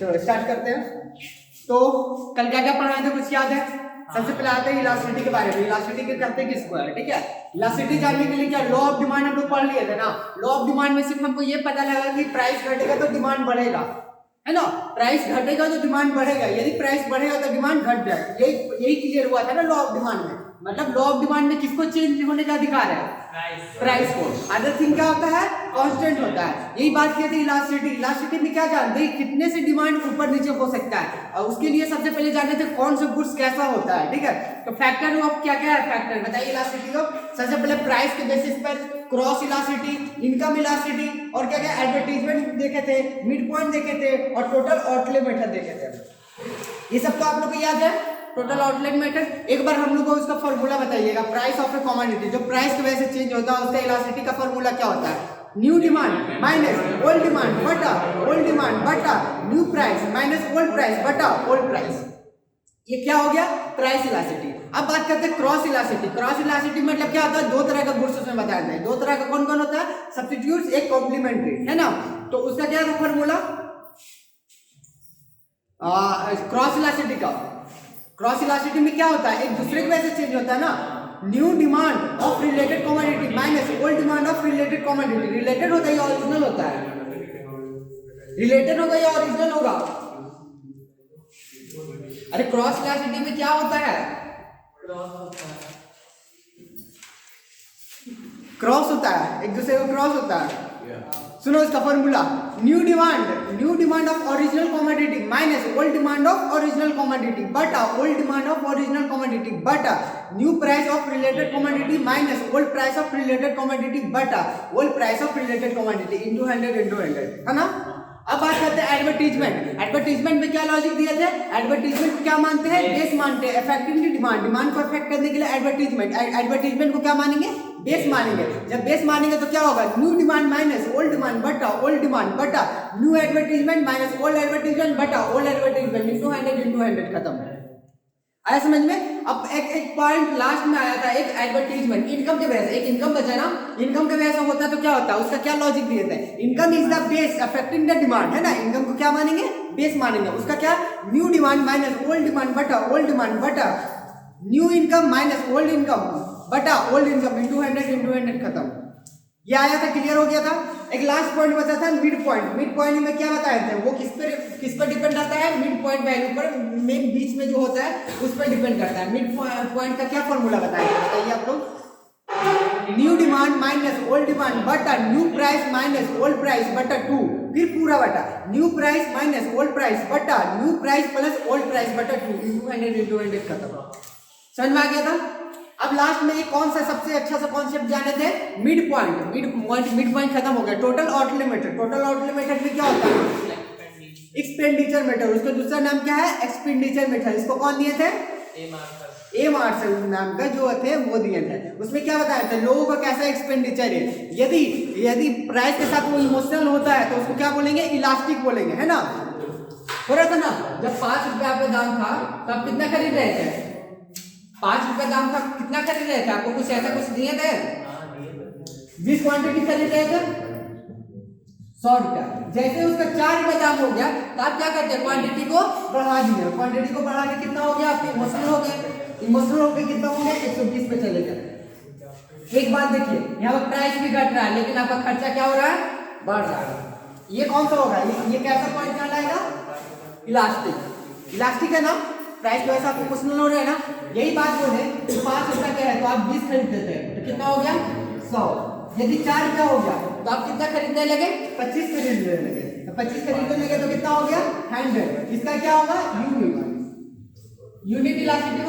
चलो स्टार्ट करते हैं। तो कल क्या क्या पढ़ाए थे, कुछ याद है? सबसे पहले आते हैं इलास्टिसिटी के बारे में। इलास्टिसिटी के करते किसको है, ठीक है। इलास्टिसिटी जानने के लिए क्या लॉ ऑफ डिमांड हम लोग पढ़ लिए थे ना। लॉ ऑफ डिमांड में सिर्फ हमको ये पता लगा कि प्राइस घटेगा तो डिमांड बढ़ेगा, है ना। प्राइस घटेगा तो डिमांड बढ़ेगा, यदि प्राइस बढ़ेगा तो डिमांड घट जाएगा। यही क्लियर हुआ था ना लॉ ऑफ डिमांड में। मतलब लॉ ऑफ डिमांड में किसको चेंज होने का अधिकार है? प्राइस को। अदर थिंग क्या होता है? कांस्टेंट होता है। यही बात की थी इलास्टिसिटी। इलास्टिसिटी में क्या जानते हैं, कितने से डिमांड ऊपर नीचे हो सकता है। और उसके लिए सबसे पहले जानते थे कौन सा गुड्स कैसा होता है, ठीक है। तो फैक्टर ऑफ क्या क्या है, फैक्टर बताइए इलास्टिसिटी को। सबसे पहले प्राइस के बेसिस पर क्रॉस इलास्टिसिटी, इनकम इलास्टिसिटी, और क्या क्या एडवर्टाइजमेंट देखे थे, मिड पॉइंट देखे थे, और टोटल आउटले मेथड देखे थे। ये सब तो आप लोग को याद है, टोटल आउटलेट मेथड। एक बार हम लोग को उसका फॉर्मूला बताइएगा। प्राइस ऑफ ए कमोडिटी, जो प्राइस की वजह से चेंज होता है, उसका इलास्टिसिटी का फॉर्मूला क्या होता है? New demand minus old demand बटा ओल्ड डिमांड बटा new price minus old price बटा ओल्ड प्राइस। ये क्या हो गया? Price elasticity. अब बात करते हैं क्रॉस इलास्टिसिटी। क्रॉस इलास्टिसिटी मतलब क्या होता है? दो तरह का गुड्स उसमें बताया जाए। दो तरह का कौन कौन होता है? सब्स्टिट्यूट्स, एक कॉम्प्लीमेंट्री, है ना। तो उसका क्या था फॉर्मूला क्रॉस इलास्टिसिटी का? क्रॉस इलास्टिसिटी में क्या होता है? एक दूसरे की वजह से चेंज होता है ना। New demand of related commodity minus old demand of related commodity. Related होता है या ओरिजिनल होता है? रिलेटेड होगा या ओरिजिनल होगा? अरे क्रॉस इलास्टिसिटी में क्या होता है? क्रॉस होता है, एक दूसरे को क्रॉस होता है। सुनो इसका formula, new demand of original commodity minus old demand of original commodity बटा old demand of original commodity बटा new price of related commodity minus old price of related commodity बटा old price of related commodity into 100, है ना। अब बात करते हैं advertisement. Advertisement में क्या लॉजिक दिए थे? एडवर्टीजमेंट को क्या मानते हैं? बेस मानते हैं। अफेक्टिंग द डिमांड, डिमांड को अफेक्ट करने के लिए एडवर्टीजमेंट को क्या मानेंगे? बेस मानेंगे। जब बेस मानेंगे तो क्या होगा? New demand minus old demand बटा ओल्ड डिमांड बटा new advertisement minus old advertisement बटा ओल्ड एडवर्टीजमेंट इनटू 100 खत्म। आया समझ में? अब एक पॉइंट लास्ट में आया था, एक एडवर्टीजमेंट इनकम के वजह से। एक इनकम बचा ना, इनकम के वजह से होता है तो क्या होता है? उसका क्या लॉजिक दिए थे? Income is the base affecting the demand, है ना। इनकम को क्या मानेंगे? बेस मानेंगे। उसका क्या? New demand minus old demand बटा ओल्ड डिमांड बटा new income minus old income बटा ओल्ड इनकम इनटू 100 खत्म। ये आया था, क्लियर हो गया था। एक लास्ट पॉइंट बचा था मिड पॉइंट। मिड पॉइंट में क्या बताए थे? वो किस पर डिपेंड करता है? मिड पॉइंट वैल्यू पर, मेन बीच में जो होता है उस पर डिपेंड करता है। मिड पॉइंट का क्या फॉर्मूला बताइए आप लोग? New demand minus old demand बटा new price minus old price बटा 2, फिर पूरा बटा new price minus old price बटा new price plus old price बटा 2 इनटू 100 खत्म। समझ में आ गया था? अब लास्ट में कौन सा सबसे अच्छा सा कॉन्सेप्ट जाने थे? मिड पॉइंट खत्म हो गया। Total outlay method. Total outlay method में क्या होता है? Expenditure method. उसका दूसरा नाम क्या है? Expenditure method. इसको कौन दिए थे? ए मार्शल नाम का जो थे वो दिए थे। उसमें क्या बताया था? लोगों का कैसा एक्सपेंडिचर है। यदि प्राइस के साथ वो इमोशनल होता है तो उसको क्या बोलेंगे? इलास्टिक बोलेंगे, है ना। हो रहा था ना, जब 5 रुपए आपका दाम था तब कितना खरीद रहे थे? 5 रुपए दाम था, कितना खरीद रहे थे? आपको कुछ ऐसा कुछ दिए थे? 20 क्वांटिटी खरीद रहे थे 100 रुपया। जैसे उसका 4 रुपए दाम हो गया तो आप क्या करते हैं? क्वांटिटी को बढ़ा दिए। क्वांटिटी को बढ़ा के कितना हो गया? आपके इमोशनल हो गए। इमोशनल होकर कितना हो गया? 120 पे चले गए। एक बात देखिए, यहाँ पर प्राइस भी घट रहा है लेकिन आपका खर्चा क्या हो रहा है? बढ़ रहा है। ये कौन सा होगा? ये कैसा पॉइंट कहलाएगा? इलास्टिक। इलास्टिक है ना। प्राइस के वजह से आप इमोशनल हो रहे हैं ना। यही बात बोले 5 रुपए का है तो आप 20 खरीद देते हैं तो कितना हो गया? 100। यदि 4 रुपया हो गया तो आप कितना खरीदने लगे? 25 खरीदने लगे। तो 25 खरीदने लगे तो कितना हो गया? 100। इसका क्या होगा? यूनिट इलास्टिसिटी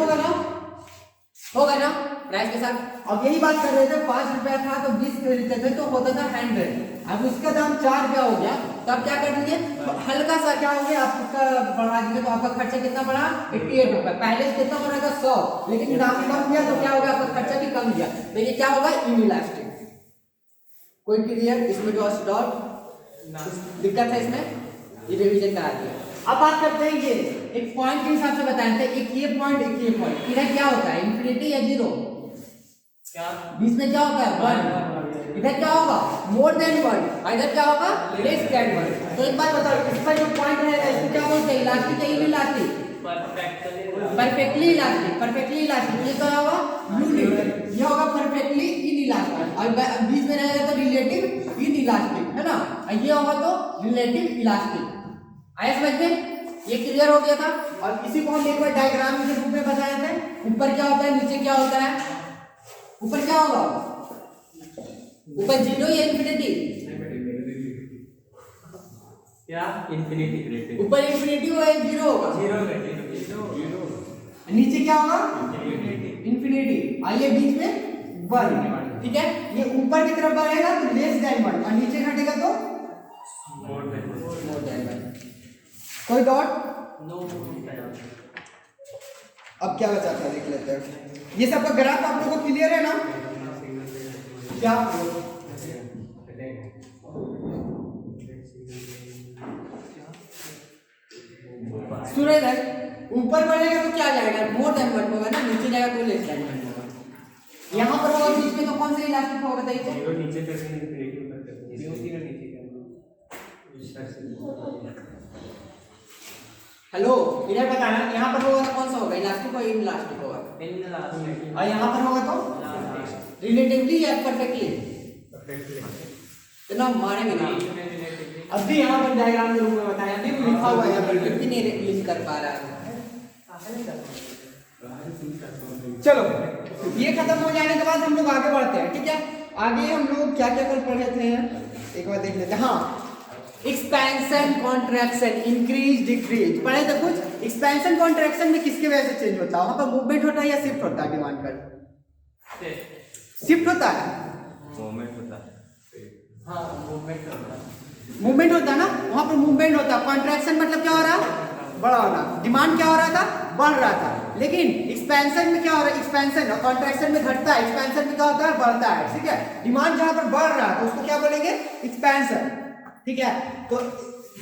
होगा ना प्राइस के साथ। अब यही बात कर रहे थे, 5 रुपया था तो 20 खरीदते थे तो होता था 100। अब उसका दाम 4 रुपया हो गया तो आप क्या कर दीजिए? हल्का सा क्या हो गया? आप उसका बढ़ा दीजिए तो आपका खर्चा कितना बढ़ा? 88 रुपए। पहले से कितना बढ़ा था? 100, लेकिन दाम कम किया तो क्या हो गया? आपका खर्चा भी कम गया। तो ये क्या होगा? इनइलास्टिक। कोई क्लियर? इसमें जो डॉट दिक्कत है इसमें, ये रिवीजन करा दिया। अब बात करते हैं ये एक पॉइंट के हिसाब से बताए थे। एक ये पॉइंट, एक ये पॉइंट। इधर क्या होता है? इंफिनिटी या 0? बीच में क्या होता है? 1। इधर क्या होगा? More than 1। इधर क्या होगा? Less than 1। तो एक बात बताओ, इसका जो पॉइंट रहेगा इसको क्या बोलते हैं, इलास्टिक या inelastic? Perfectly elastic. Perfectly elastic ये तो होगा यूनिट, ये होगा परफेक्टली इनइलास्टिक, और बीच में रहेगा तो रिलेटिव इनइलास्टिक, है ना, और ये होगा तो रिलेटिव इलास्टिक। आया समझ में? ये क्लियर हो गया था। और इसी को हम एक बार डायग्राम के रूप में बताए थे, ऊपर क्या होता है नीचे क्या होता है। ऊपर क्या होगा, ऊपर जीरो या इन्फिनिटी? क्या इन्फिनिटी? ऊपर इन्फिनिटी होगा, जीरो होगा, नीचे क्या होगा इन्फिनिटी, और ये बीच में 1। ठीक है, ये ऊपर की तरफ बढ़ेगा तो लेस देन 1, और नीचे घटेगा तो मोर देन 1। कोई डॉट? अब क्या बचा था देख लेते हैं। ये सब का ग्राफ आप लोगों को क्लियर है ना? क्या सूरज है, ऊपर बढ़ेगा तो क्या जाएगा, मोर देन 1 होगा ना, नीचे जाएगा तो लेस देन 1 होगा। यहाँ पर होगा बीच में तो कौन सा इलास्टिक होगा बताइए? जीरो नीचे तक इन्फिनिटी ऊपर तक, जीरो तीनों नीचे का। हेलो, इधर बताना, यहाँ पर होगा तो कौन सा होगा, इलास्टिक और इनइलास्टिक होगा? इनइलास्टिक। और यहाँ पर होगा तो रिलेटिवली या परफेक्टली? तो ना मारेंगे ना, अभी यहाँ पर डायग्राम के रूप में बताया, अभी भी लिखा हुआ है यहाँ पर, फिर नहीं लिख कर पा रहा है। चलो, ये खत्म हो जाने के बाद हम लोग आगे बढ़ते हैं। ठीक है, आगे हम लोग क्या क्या कर पढ़े थे एक बार देख लेते हैं। हाँ, एक्सपेंशन कॉन्ट्रैक्शन, इंक्रीज डिक्रीज पढ़े थे कुछ। एक्सपेंशन कॉन्ट्रैक्शन में किसके वजह से चेंज होता है, वहां पर मूवमेंट होता है या शिफ्ट होता है? डिमांड पर शिफ्ट होता है, मूवमेंट होता है। हाँ मूवमेंट होता है ना, वहां पर मूवमेंट होता है। कॉन्ट्रैक्शन मतलब क्या हो रहा है, बड़ा होना। डिमांड क्या हो रहा था, बढ़ रहा था। लेकिन एक्सपेंशन में क्या हो रहा है, एक्सपेंशन और कॉन्ट्रैक्शन में घटता है, एक्सपेंशन में क्या होता है, बढ़ता है। ठीक है, डिमांड जहां पर बढ़ रहा है तो उसको क्या बोलेंगे, एक्सपेंशन। ठीक है, तो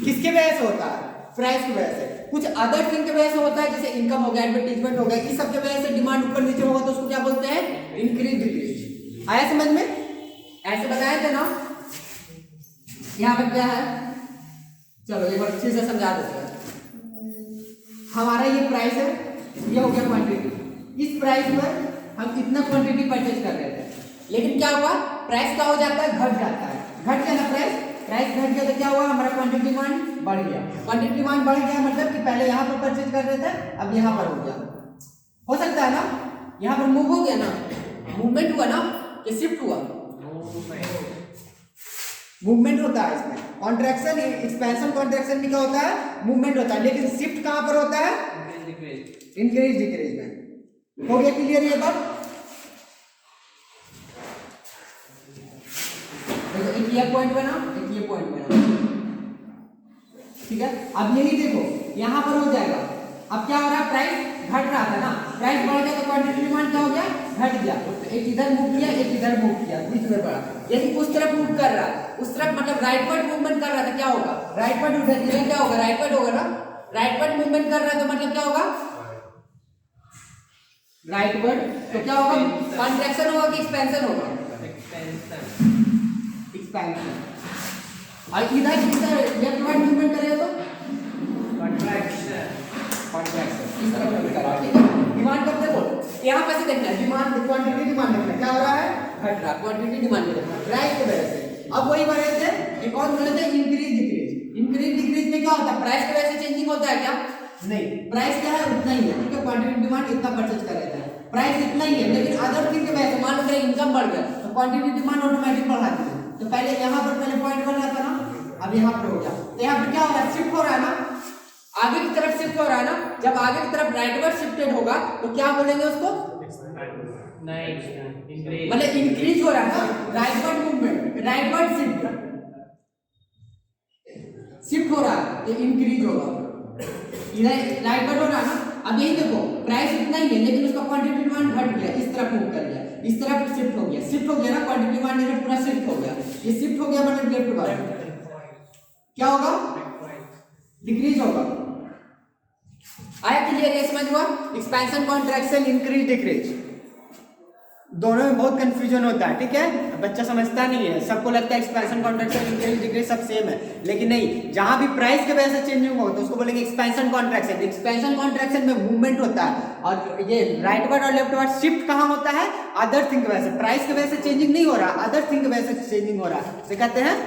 किसके वजह से होता है, प्राइस की वजह से। कुछ अदर थिंग की वजह से होता है, जैसे इनकम हो गया, एडवर्टाइजमेंट हो गया, इस सब की वजह से डिमांड ऊपर नीचे होगा तो उसको क्या बोलते हैं, इंक्रीज डिक्रीज। आया समझ में? ऐसे बताए थे ना। यहाँ पर क्या है, चलो एक बार अच्छे से समझा देते हैं। हमारा ये प्राइस है, ये हो गया क्वांटिटी। इस प्राइस पर हम इतना क्वांटिटी परचेज कर रहे थे, लेकिन क्या हुआ, प्राइस क्या हो जाता है, घट जाता है। घट गया ना प्राइस घट गया तो क्या हुआ, हमारा क्वांटिटी डिमांड बढ़ गया। क्वांटिटी डिमांड बढ़ गया मतलब कि पहले यहाँ पर परचेज कर रहे थे, अब यहाँ पर हो गया। हो सकता है ना, यहाँ पर मूव हो गया ना, मूवमेंट हुआ ना, कि शिफ्ट हुआ, मूवमेंट होता है इसमें। कॉन्ट्रैक्शन एक्सपेंशन कॉन्ट्रैक्शन में क्या होता है, मूवमेंट होता है। लेकिन शिफ्ट कहां पर होता है, इंक्रीज डिक्रीज में। हो गया क्लियर ये बात? देखो एक ये पॉइंट बना, एक ये पॉइंट बना। ठीक है, अब यही देखो यहां पर हो जाएगा। अब क्या हो रहा है, प्राइस घट रहा था ना, प्राइस बढ़ गया तो क्वांटिटी डिमांड क्या हो गया, घट गया। तो एक इधर मूव किया, एक इधर मूव किया, बीच में बढ़ा। यदि उस तरफ मूव कर रहा है, उस तरफ मतलब राइटवर्ड मूवमेंट कर रहा था, क्या होगा, राइटवर्ड इधर क्या होगा, राइटवर्ड होगा ना। राइटवर्ड मूवमेंट कर रहा है तो मतलब क्या होगा, राइटवर्ड। तो क्या होगा, कॉन्ट्रैक्शन होगा कि एक्सपेंशन होगा, एक्सपेंशन। और इधर लेफ्टवर्ड मूवमेंट करेगा तो कॉन्ट्रैक्शन। इस तरह मूव कर रहा है। ठीक है, डिमांड कब देखो यहाँ पर से देखना है, डिमांड क्वांटिटी डिमांड देखना क्या हो रहा है, घट रहा, क्वांटिटी डिमांड देखना प्राइस की वजह से। अब वही बने थे, एक और बने थे इंक्रीज डिक्रीज। इंक्रीज डिक्रीज में क्या होता है, प्राइस की वजह से चेंजिंग होता है क्या, नहीं। प्राइस क्या है, उतना ही है। ठीक है, क्वांटिटी डिमांड इतना परचेज कर लेता है, प्राइस इतना ही है। लेकिन अदर थिंग की वजह से मान लो मेरा इनकम बढ़ गया तो क्वांटिटी डिमांड ऑटोमेटिक बढ़ा दी। तो पहले यहाँ पर पहले पॉइंट बन रहा था ना, अब यहाँ पर हो गया। तो यहाँ पर क्या हो रहा है, शिफ्ट हो रहा है ना, आगे की तरफ शिफ्ट हो रहा है ना। जब आगे की तरफ राइटवर्ड शिफ्टेड होगा तो क्या बोलेंगे उसको, मतलब इंक्रीज हो रहा है ना, राइटवर्ड मूवमेंट, राइटवर्ड शिफ्ट हो रहा है तो इंक्रीज होगा। इधर राइटवर्ड हो रहा है ना। अब यही देखो प्राइस इतना ही है लेकिन उसका क्वांटिटी डिमांड घट गया, इस तरफ मूव कर गया, इस तरफ शिफ्ट हो गया। शिफ्ट हो गया ना, क्वांटिटी डिमांड इधर पूरा शिफ्ट हो गया। ये शिफ्ट हो गया मतलब लेफ्ट वर्ड क्या होगा, डिक्रीज होगा। आया क्लियर, ये समझ हुआ। एक्सपेंशन कॉन्ट्रैक्शन इंक्रीज डिक्रीज दोनों में बहुत कंफ्यूजन होता है, ठीक है, बच्चा समझता नहीं है, सबको लगता है एक्सपेंशन कॉन्ट्रैक्शन इंक्रीज डिक्रीज सब सेम है, लेकिन नहीं, जहां भी प्राइस के वजह से चेंजिंग हो तो उसको बोलेंगे एक्सपेंशन कॉन्ट्रैक्शन। एक्सपेंशन कॉन्ट्रैक्शन में मूवमेंट होता है, और ये राइट वर्ड और लेफ्ट वर्ड शिफ्ट कहाँ होता है, अदर थिंग की वजह से, प्राइस की वजह से चेंजिंग नहीं हो रहा, अदर थिंग की वजह से चेंजिंग हो रहा है, उसे कहते हैं,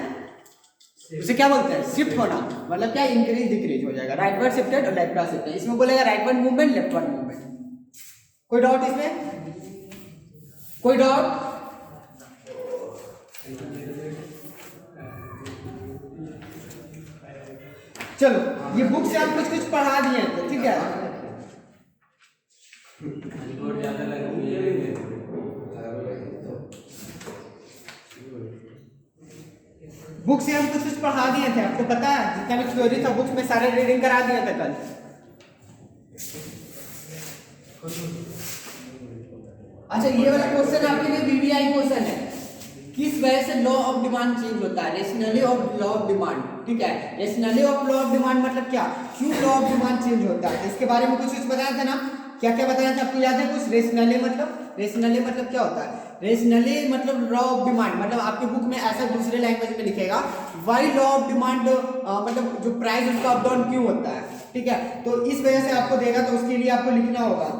उसे क्या बोलते हैं, शिफ्ट होना, मतलब क्या, इंक्रीज डिक्रीज हो जाएगा, राइट वर्ड शिफ्टेड और लेफ्ट वर्ड शिफ्टेड, इसमें बोलेगा right word movement, left word movement. कोई डाउट इसमें, कोई डाउट? चलो, ये बुक से आप कुछ कुछ पढ़ा दिए थे, ठीक है, बुक से हम कुछ कुछ पढ़ा दिए थे, आपको पता है, जितना भी थ्योरी था बुक्स में सारे रीडिंग करा दिए थे कल। अच्छा, ये वाला क्वेश्चन आपके लिए वीवीआई क्वेश्चन है, किस वजह से लॉ ऑफ डिमांड चेंज होता है, rationally of law of demand, ठीक है, rationally of law of demand मतलब क्या, क्यों लॉ ऑफ डिमांड चेंज होता है, इसके बारे में कुछ बताया था ना, क्या क्या बताया था आपको याद है कुछ? रेशनली मतलब क्या होता है, रेशनली मतलब लॉ ऑफ डिमांड, मतलब आपके बुक में ऐसा दूसरे लैंग्वेज में लिखेगा, व्हाई लॉ ऑफ डिमांड, मतलब जो प्राइस उसका अप डाउन क्यों होता है, ठीक है, तो इस वजह से आपको देगा, तो उसके लिए आपको लिखना होगा,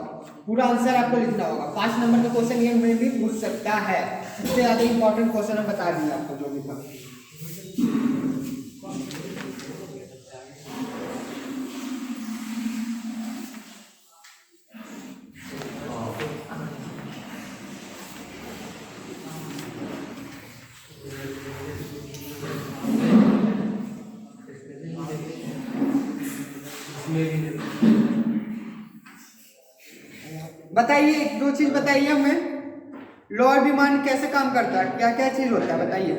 पूरा आंसर आपको लिखना होगा, 5 नंबर का क्वेश्चन ये में भी पूछ सकता है, सबसे ज्यादा इंपॉर्टेंट क्वेश्चन हम बता दिए आपको जो भी था। बताइए, एक दो चीज बताइए हमें, लॉ ऑफ डिमांड कैसे काम करता है, क्या क्या चीज होता है बताइए।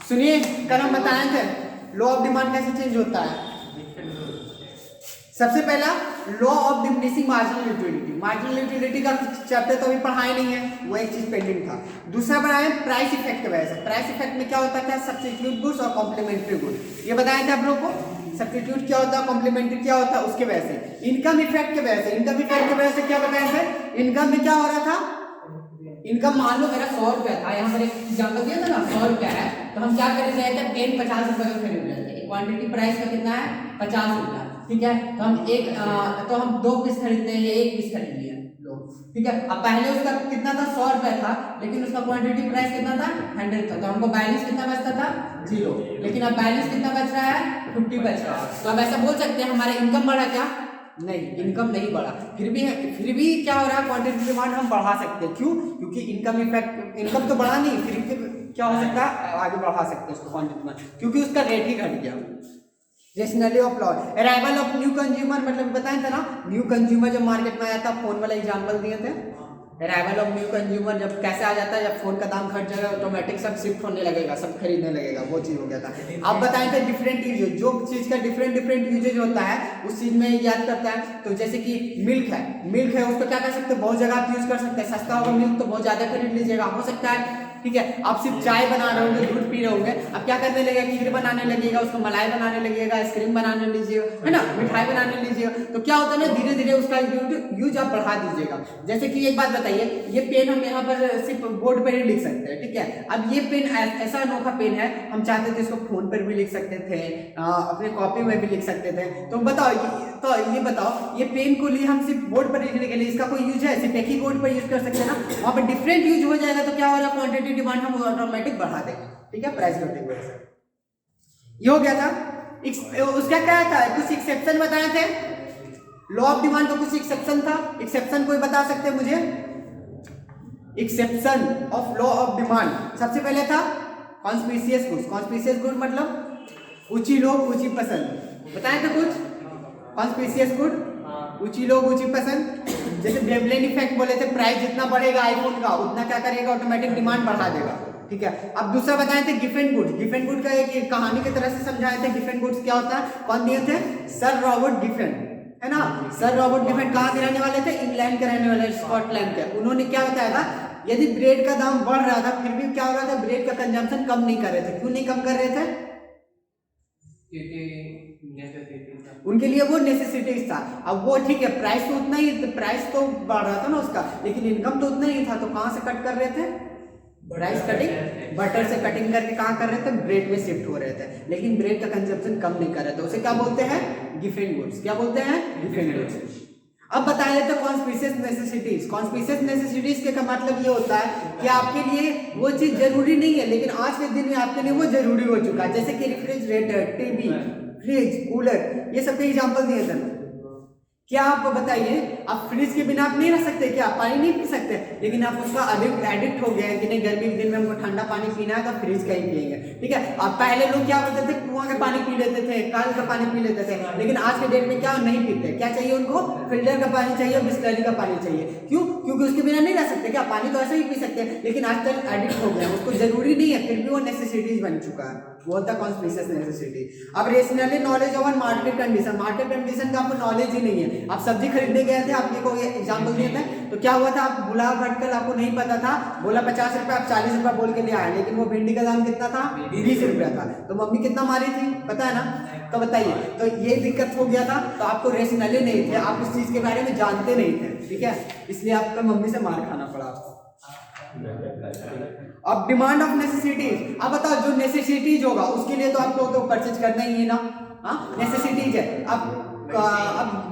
सुनिए, कल हम बताए थे लॉ ऑफ डिमांड कैसे चेंज होता है। सबसे पहला law of diminishing marginal utility, marginal utility का चैप्टर तो अभी पढ़ा ही नहीं है, वो एक चीज पेंडिंग था। दूसरा पढ़ाया प्राइस इफेक्ट की वजह से, प्राइस इफेक्ट में क्या होता है, सब्स्टिट्यूट गुड्स और कॉम्प्लीमेंट्री गुड्स, ये बताया था आप लोगों को, सब्स्टिट्यूट क्या होता है, कॉम्प्लीमेंट्री क्या होता है, उसके वजह से। इनकम इफेक्ट की वजह से, इनकम इफेक्ट की वजह से क्या बताया था, इनकम में क्या हो रहा था, इनकम मान लो मेरा 100 रुपया था, यहाँ पर एक एग्जाम्पल दिया था ना, 100 रुपया है, तो हम क्या कर रहे थे, पेन 50 रुपए का खरीद रहे थे, क्वांटिटी प्राइस का कितना है 50 रुपया, ठीक है, तो हम 2 पीस खरीदते हैं, 1 पीस खरीद लिया लोग, ठीक है। अब पहले उसका कितना था, 100 रुपया था, लेकिन उसका क्वांटिटी प्राइस कितना था, 100 था, तो हमको बैलेंस कितना बचता था, 0, लेकिन अब बैलेंस कितना बच रहा है, 50 बच रहा है। तो अब ऐसा बोल सकते हैं हमारा इनकम बढ़ा क्या, नहीं, इनकम नहीं बढ़ा, फिर भी क्या हो रहा है, क्वांटिटी डिमांड हम बढ़ा सकते हैं, क्यों, क्योंकि इनकम इफेक्ट, इनकम तो बढ़ा नहीं, फिर क्या हो सकता है, आगे बढ़ा सकते हैं उसको क्वांटिटी डिमांड, क्योंकि उसका रेट ही घट गया। Rationally of law, arrival of new consumer, मतलब बताया था ना, न्यू कंज्यूमर जब मार्केट में आया था, फोन वाला एग्जांपल दिए थे, अराइवल ऑफ न्यू कंज्यूमर जब कैसे आ जाता है, जब फोन का दाम घट जाएगा ऑटोमेटिक सब शिफ्ट होने लगेगा, सब खरीदने लगेगा, वो चीज हो गया था। अब बताए थे डिफरेंट यूजेज, जो चीज का डिफरेंट यूजेज होता है उस चीज में याद करता है, तो जैसे कि मिल्क है, उसको क्या कर सकते हैं, बहुत जगह आप यूज कर सकते हैं, सस्ता होगा मिल्क तो बहुत ज्यादा खरीद लीजिएगा, हो सकता है, ठीक है, आप सिर्फ चाय बना रहे होंगे, दूध पी रहे होंगे, अब क्या करने लगेगा, खीर बनाने लगेगा, उसको मलाई बनाने लगेगा, आइसक्रीम बनाने लीजिएगा, है ना, मिठाई बनाने लीजिएगा, तो क्या होता है ना, धीरे धीरे उसका यूज आप बढ़ा दीजिएगा। जैसे कि एक बात बताइए, ये पेन हम यहाँ पर सिर्फ बोर्ड पर ही लिख सकते हैं, ठीक है, अब ये पेन ऐसा अनोखा पेन है, हम चाहते थे इसको फोन पर भी लिख सकते थे, अपने कॉपी में भी लिख सकते थे, तो ये बताओ, ये पेन को लिए हम सिर्फ बोर्ड पर लिखने के लिए इसका कोई यूज है, सिर्फ एक ही बोर्ड पर यूज कर सकते हैं ना, वहाँ पर डिफरेंट यूज हो जाएगा, तो क्या हो रहा है, क्वांटिटी डिमांड हम ऑटोमेटिक बढ़ा देंगे, ठीक है, प्राइस घटने की वजह से। ये हो गया था। उसका क्या था, कुछ एक्सेप्शन बताए थे, लॉ ऑफ डिमांड का कुछ एक्सेप्शन था, एक्सेप्शन कोई बता सकते हैं मुझे, exception of law of demand. सबसे पहले था कॉन्स्पिशियस गुड्स, कॉन्स्पिशियस गुड मतलब ऊंची लोग ऊंची पसंद, बताए थे कुछ, कॉन्स्पिशियस गुड ऊंची लोग ऊंची पसंद, जैसे वेवलेन इफेक्ट बोले थे, प्राइस जितना बढ़ेगा आईफोन का उतना क्या करेगा, ऑटोमेटिक डिमांड बढ़ा देगा, ठीक है। अब दूसरा बताए थे गिफेन गुड का एक कहानी की तरह से समझाए थे, गिफेन गुड्स क्या होता है, कौन दिए थे, सर रॉबर्ट गिफेन, है ना, सर रॉबर्ट गिफेन कहाँ के रहने वाले थे, इंग्लैंड के रहने वाले, स्कॉटलैंड के। उन्होंने क्या बताया था, यदि ब्रेड का दाम बढ़ रहा था फिर भी क्या हो रहा था, ब्रेड का कंजम्पशन कम नहीं कर रहे थे, क्यों नहीं कम कर रहे थे, उनके लिए वो नेसेसिटीज था। अब वो ठीक है, प्राइस तो उतना ही, प्राइस तो बढ़ रहा था ना उसका, लेकिन इनकम तो उतना ही था, तो कहाँ से कट कर रहे थे? प्राइस कटिंग, बटर से कटिंग करके कहाँ कर रहे थे? ब्रेड में शिफ्ट हो रहे थे, लेकिन ब्रेड का कंजप्शन कम नहीं कर रहे थे। उसे क्या बोलते हैं? Giffen goods. क्या बोलते हैं? Giffen goods. अब बता देते हैं कॉन्स्पिशियस नेसेसिटीज। कॉन्स्पिशियस नेसेसिटीज के का मतलब ये होता है कि आपके लिए वो चीज जरूरी नहीं है, लेकिन आज के दिन में आपके लिए वो जरूरी हो चुका है। जैसे कि रेफ्रिजरेटर, टीवी, फ्रिज, कूलर, ये सब के एग्जाम्पल दिए थे। क्या आप बताइए, आप फ्रिज के बिना आप नहीं रह सकते क्या? आप पानी नहीं पी सकते, लेकिन आप उसका एडिक्ट हो गए हैं कि नहीं, गर्मी के दिन में हमको ठंडा पानी पीना है तो फ्रिज का ही पिएंगे। ठीक है, अब पहले लोग क्या करते थे? कुआं का पानी पी लेते थे, कल का पानी पी लेते थे, लेकिन आज के डेट में क्या नहीं पीते? क्या चाहिए उनको? फिल्टर का पानी चाहिए, बिस्लरी का पानी चाहिए। क्यों? क्योंकि उसके बिना नहीं रह सकते। क्या पानी तो ऐसे ही पी सकते हैं, लेकिन आजकल एडिक्ट हो गए, उसको जरूरी नहीं है, फिर भी वो नेसेसिटीज बन चुका है। वो होता है कॉन्स्पिशियस नेसेसिटी। अब rationally knowledge over market condition. Market condition का आपको नॉलेज ही नहीं है। आप सब्जी खरीदने गए थे, आपने को ये एग्जाम्पल दिए थे, तो क्या हुआ था? आप भुला भटकल, आपको नहीं पता था, बोला 50 रुपये, आप 40 रुपये बोल के ले आए, लेकिन वो भिंडी का दाम कितना था? 20 रुपया था। तो मम्मी कितना मारी थी, पता है ना? तो बताइए, तो ये दिक्कत हो गया था। तो आपको रेशनली नहीं थे, आप उस चीज के बारे में जानते नहीं थे, ठीक है, इसलिए आपको मम्मी से मार खाना पड़ा आपको। अब डिमांड ऑफ नेसेसिटीज। अब बताओ, जो नेसेसिटीज होगा उसके लिए तो आपको तो परचेज करना ही है ना। हाँ, नेसेसिटीज है। अब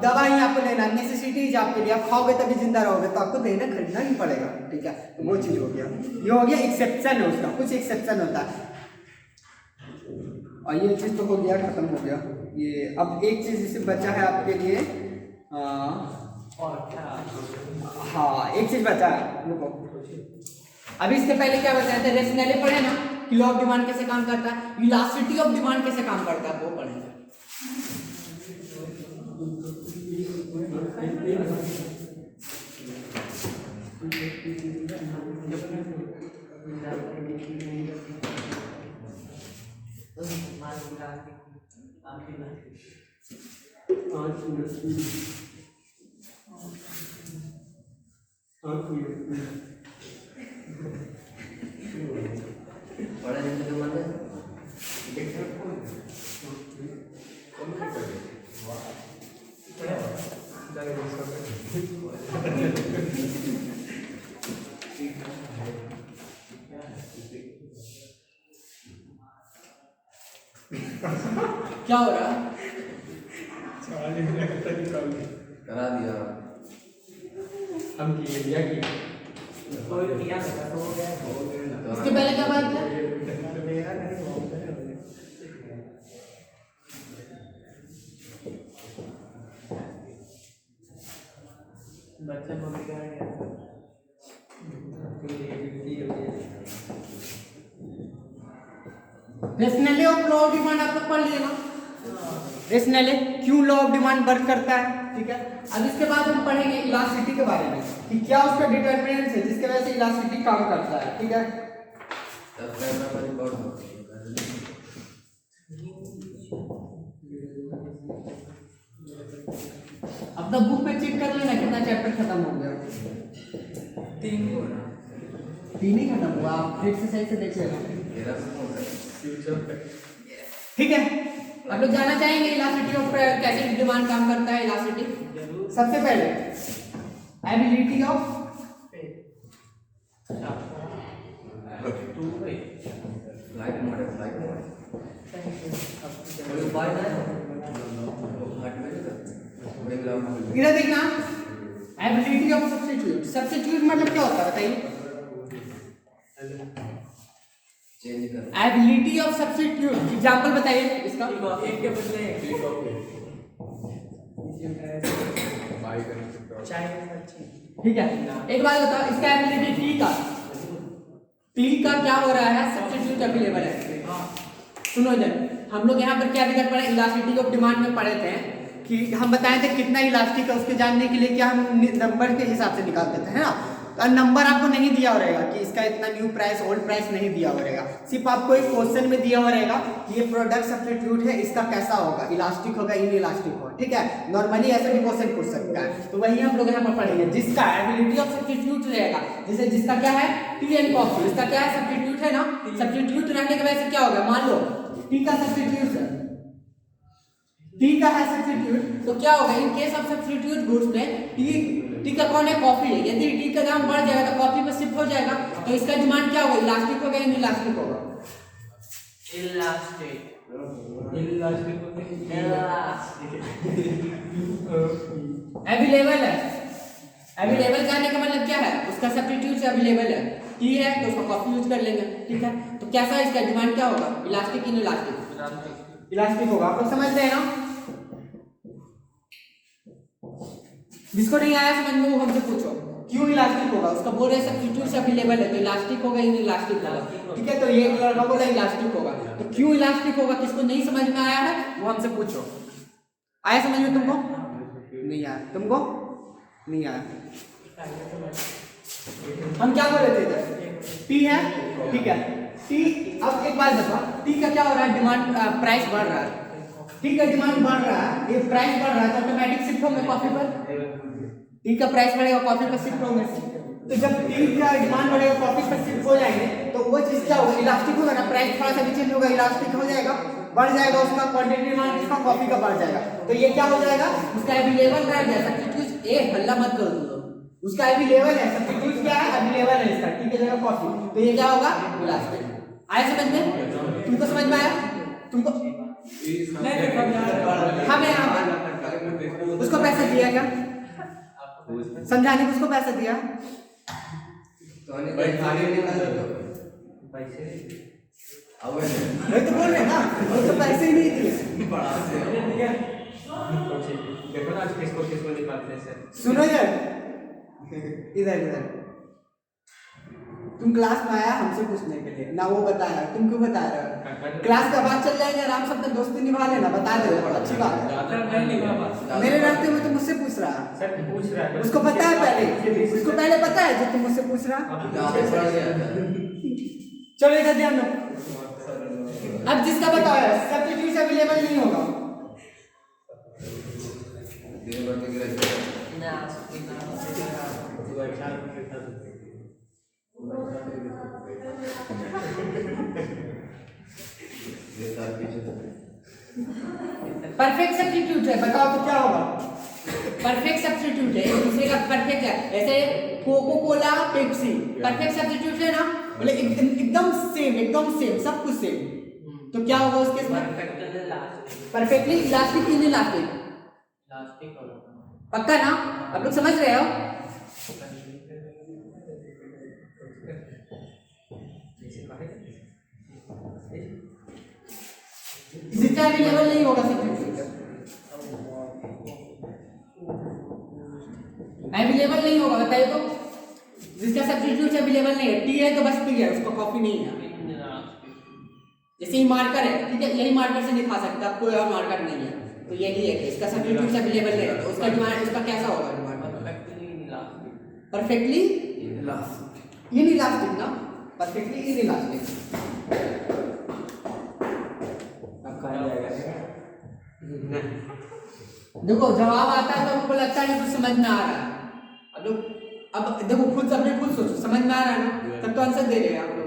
दवाई आपको लेना है, नेसेसिटीज आपके लिए, आप खाओगे तभी जिंदा रहोगे, तो आपको लेना खरीदना ही पड़ेगा। ठीक है, तो वो चीज हो गया। ये हो गया एक्सेप्शन है उसका, कुछ एक्सेप्शन होता है। और ये चीज तो हो गया, खत्म हो गया ये। अब एक चीज इससे बचा है आपके लिए, हाँ एक चीज बचा है, रुको। अभी इसके पहले क्या बताया था? रेशनली पढ़े ना कि लॉ ऑफ डिमांड कैसे काम करता है, इलास्टिसिटी ऑफ डिमांड कैसे काम करता है, वो पढ़े। क्या हो रहा है? करा दिया हम किया कि इसके पहले क्या बात है? बच्चा को क्या है? Rationally of law of demand आप लोग पढ़ लिए ना? रेशनली क्यों लॉ ऑफ डिमांड वर्क करता है, ठीक है। अब इसके बाद हम पढ़ेंगे इलास्टिसिटी के बारे में कि क्या उसका डिटरमिनेंट्स है जिसके वजह से इलास्टिसिटी काम करता है, ठीक है। अपना बुक पे चेक कर लेना कितना चैप्टर खत्म हो गया। 3 ही खत्म हुआ, आप फिर से सही से देख लेना, ठीक है। आप लोग जानना चाहेंगे इलास्टिसिटी ऑफ कैसे डिमांड काम करता है। इलास्टिसिटी सबसे पहले एबिलिटी ऑफ इधर देखना, एबिलिटी ऑफ सब्स्टिट्यूट। सब्स्टिट्यूट मतलब क्या होता है बताइए? एबिलिटी ऑफ सब्स्टिट्यूट एग्जांपल बताइए इसका। एक के बदले ठीक है, एक बात बताओ, इसका एबिलिटी टी का क्या हो रहा है? सब्स्टिट्यूट अवेलेबल है। सुनो इधर, हम लोग यहाँ पर क्या दिक्कत पड़े, इलास्टिसिटी ऑफ डिमांड में पढ़े थे कि हम बताए थे कितना इलास्टिक है, उसके जानने के लिए क्या हम नंबर के हिसाब से निकालते थे, है ना। तो नंबर आपको नहीं दिया हो रहेगा कि इसका इतना न्यू प्राइस ओल्ड प्राइस नहीं दिया हो रहेगा, सिर्फ आपको एक क्वेश्चन में दिया हो रहेगा कि ये प्रोडक्ट सब्स्टिट्यूट है, इसका कैसा होगा, इलास्टिक होगा इन इलास्टिक होगा, ठीक है। नॉर्मली ऐसा भी क्वेश्चन पूछ सकता है, तो वही हम लोग यहाँ पर पढ़ेंगे जिसका एबिलिटी ऑफ सब्स्टिट्यूट रहेगा। जैसे जिसका क्या है टी एंड कॉफी, इसका क्या है सब्स्टिट्यूट है ना। सब्स्टिट्यूट रहने की वजह से क्या होगा, मान लो टी का सब्स्टिट्यूट है टी का है सब्स्टिट्यूट, तो क्या होगा in case of substitute goods में टी का कौन है, कॉफी है। यदि टी का दाम बढ़ जाएगा तो कॉफी पर शिफ्ट हो जाएगा, तो इसका डिमांड क्या होगा, इलास्टिक होगा या इनइलास्टिक होगा? इलास्टिक अवेलेबल है, अवेलेबल करने का मतलब क्या है, उसका सब्स्टिट्यूट से अवेलेबल है, टी है तो उसका कॉफी यूज कर लेंगे, ठीक है। तो कैसा इसका डिमांड क्या होगा, इलास्टिक इनइलास्टिक? इलास्टिक होगा। आप लोग समझ रहे हैं ना? जिसको नहीं आया समझ में वो हमसे पूछो, क्यों इलास्टिक होगा? उसका बोल रहे सब्स्टिट्यूट से अवेलेबल है तो इलास्टिक होगा इनइलास्टिक होगा, ठीक है। तो ये लड़का बोला इलास्टिक होगा, तो क्यों इलास्टिक होगा, किसको नहीं समझ में आया है वो हमसे पूछो। आया समझ में तुमको? नहीं आया तुमको? नहीं आया। हम क्या बोल रहे थे इधर, टी है, ठीक है। टी, अब एक बात बताओ, टी का क्या हो रहा है, डिमांड प्राइस बढ़ रहा है, टी का डिमांड बढ़ रहा है, ये प्राइस बढ़ रहा है तो ऑटोमेटिक शिफ्ट होंगे कॉफी पर, टी का प्राइस बढ़ेगा कॉफी पर शिफ्ट होंगे। तो जब टी का डिमांड बढ़ेगा कॉफी पर शिफ्ट हो जाएंगे तो वो चीज क्या होगा, इलास्टिक होगा ना, प्राइस थोड़ा सा भी चेंज होगा, इलास्टिक हो जाएगा, बढ़ जाएगा उसका क्वांटिटी डिमांड, उसका कॉफी का बढ़ जाएगा, तो ये क्या हो जाएगा, उसका अवेलेबल रह गया सब्स्टिट्यूट। ए हल्ला मत करो तुम लोग, उसका अवेलेबल है, सब्स्टिट्यूट क्या है, अवेलेबल है इसका, टी की जगह कॉफी, तो ये क्या होगा, इलास्टिक। आया समझ में? तुमको समझ में आया? तुमको हमें यहाँ पर उसको पैसा दिया क्या, समझाने को उसको पैसा दिया, वही तो बोल रहे ना, वो तो पैसे ही नहीं दिए। सुनो यार, इधर इधर तुम क्लास में आया हमसे पूछने के लिए ना, वो बता रहा, तुम क्यों बता रहे हो? क्लास का बात चल जाएगा, आराम से अपना दोस्ती निभा लेना, बता दे, अच्छी बात है। मेरे रास्ते में तुम मुझसे पूछ रहा, उसको पता है पहले, उसको पहले पता है जो तुम मुझसे पूछ रहा। चलो इधर ध्यान दो, अब जिसका बताओ सब्स्टिट्यूट अवेलेबल नहीं होगा, परफेक्ट सब्स्टिट्यूट है, बताओ तो क्या होगा, परफेक्ट सब्स्टिट्यूट है, एक दूसरे का परफेक्ट है। ऐसे Coca Cola Pepsi perfect substitute है ना, बोले एकदम सेम सब कुछ सेम, तो क्या होगा उसके साथ, परफेक्टली इलास्टिक इनइलास्टिक, पक्का ना, आप लोग समझ रहे हो? जितना अवेलेबल नहीं होगा सब्स्टिट्यूट, अवेलेबल नहीं होगा, बताइए तो, जिसका सब्स्टिट्यूट अवेलेबल नहीं है, टी है तो बस टी है, उसका कॉफी नहीं है। जैसे ही मार्कर है, ठीक है, यही मार्कर से लिखा सकता है, कोई और मार्कर नहीं है, तो यही है कि इसका सब्स्टिट्यूट अवेलेबल नहीं है, तो उसका डिमांड, उसका कैसा होगा डिमांड, परफेक्टली इनइलास्टिक ना, परफेक्टली इनइलास्टिक। देखो जवाब आता है तो हमको लगता है कुछ समझ में आ रहा है, अब लोग अब देखो खुद सबने खुद सोचो, समझ में आ रहा है ना, तब तो आंसर दे रहे हैं आप लोग।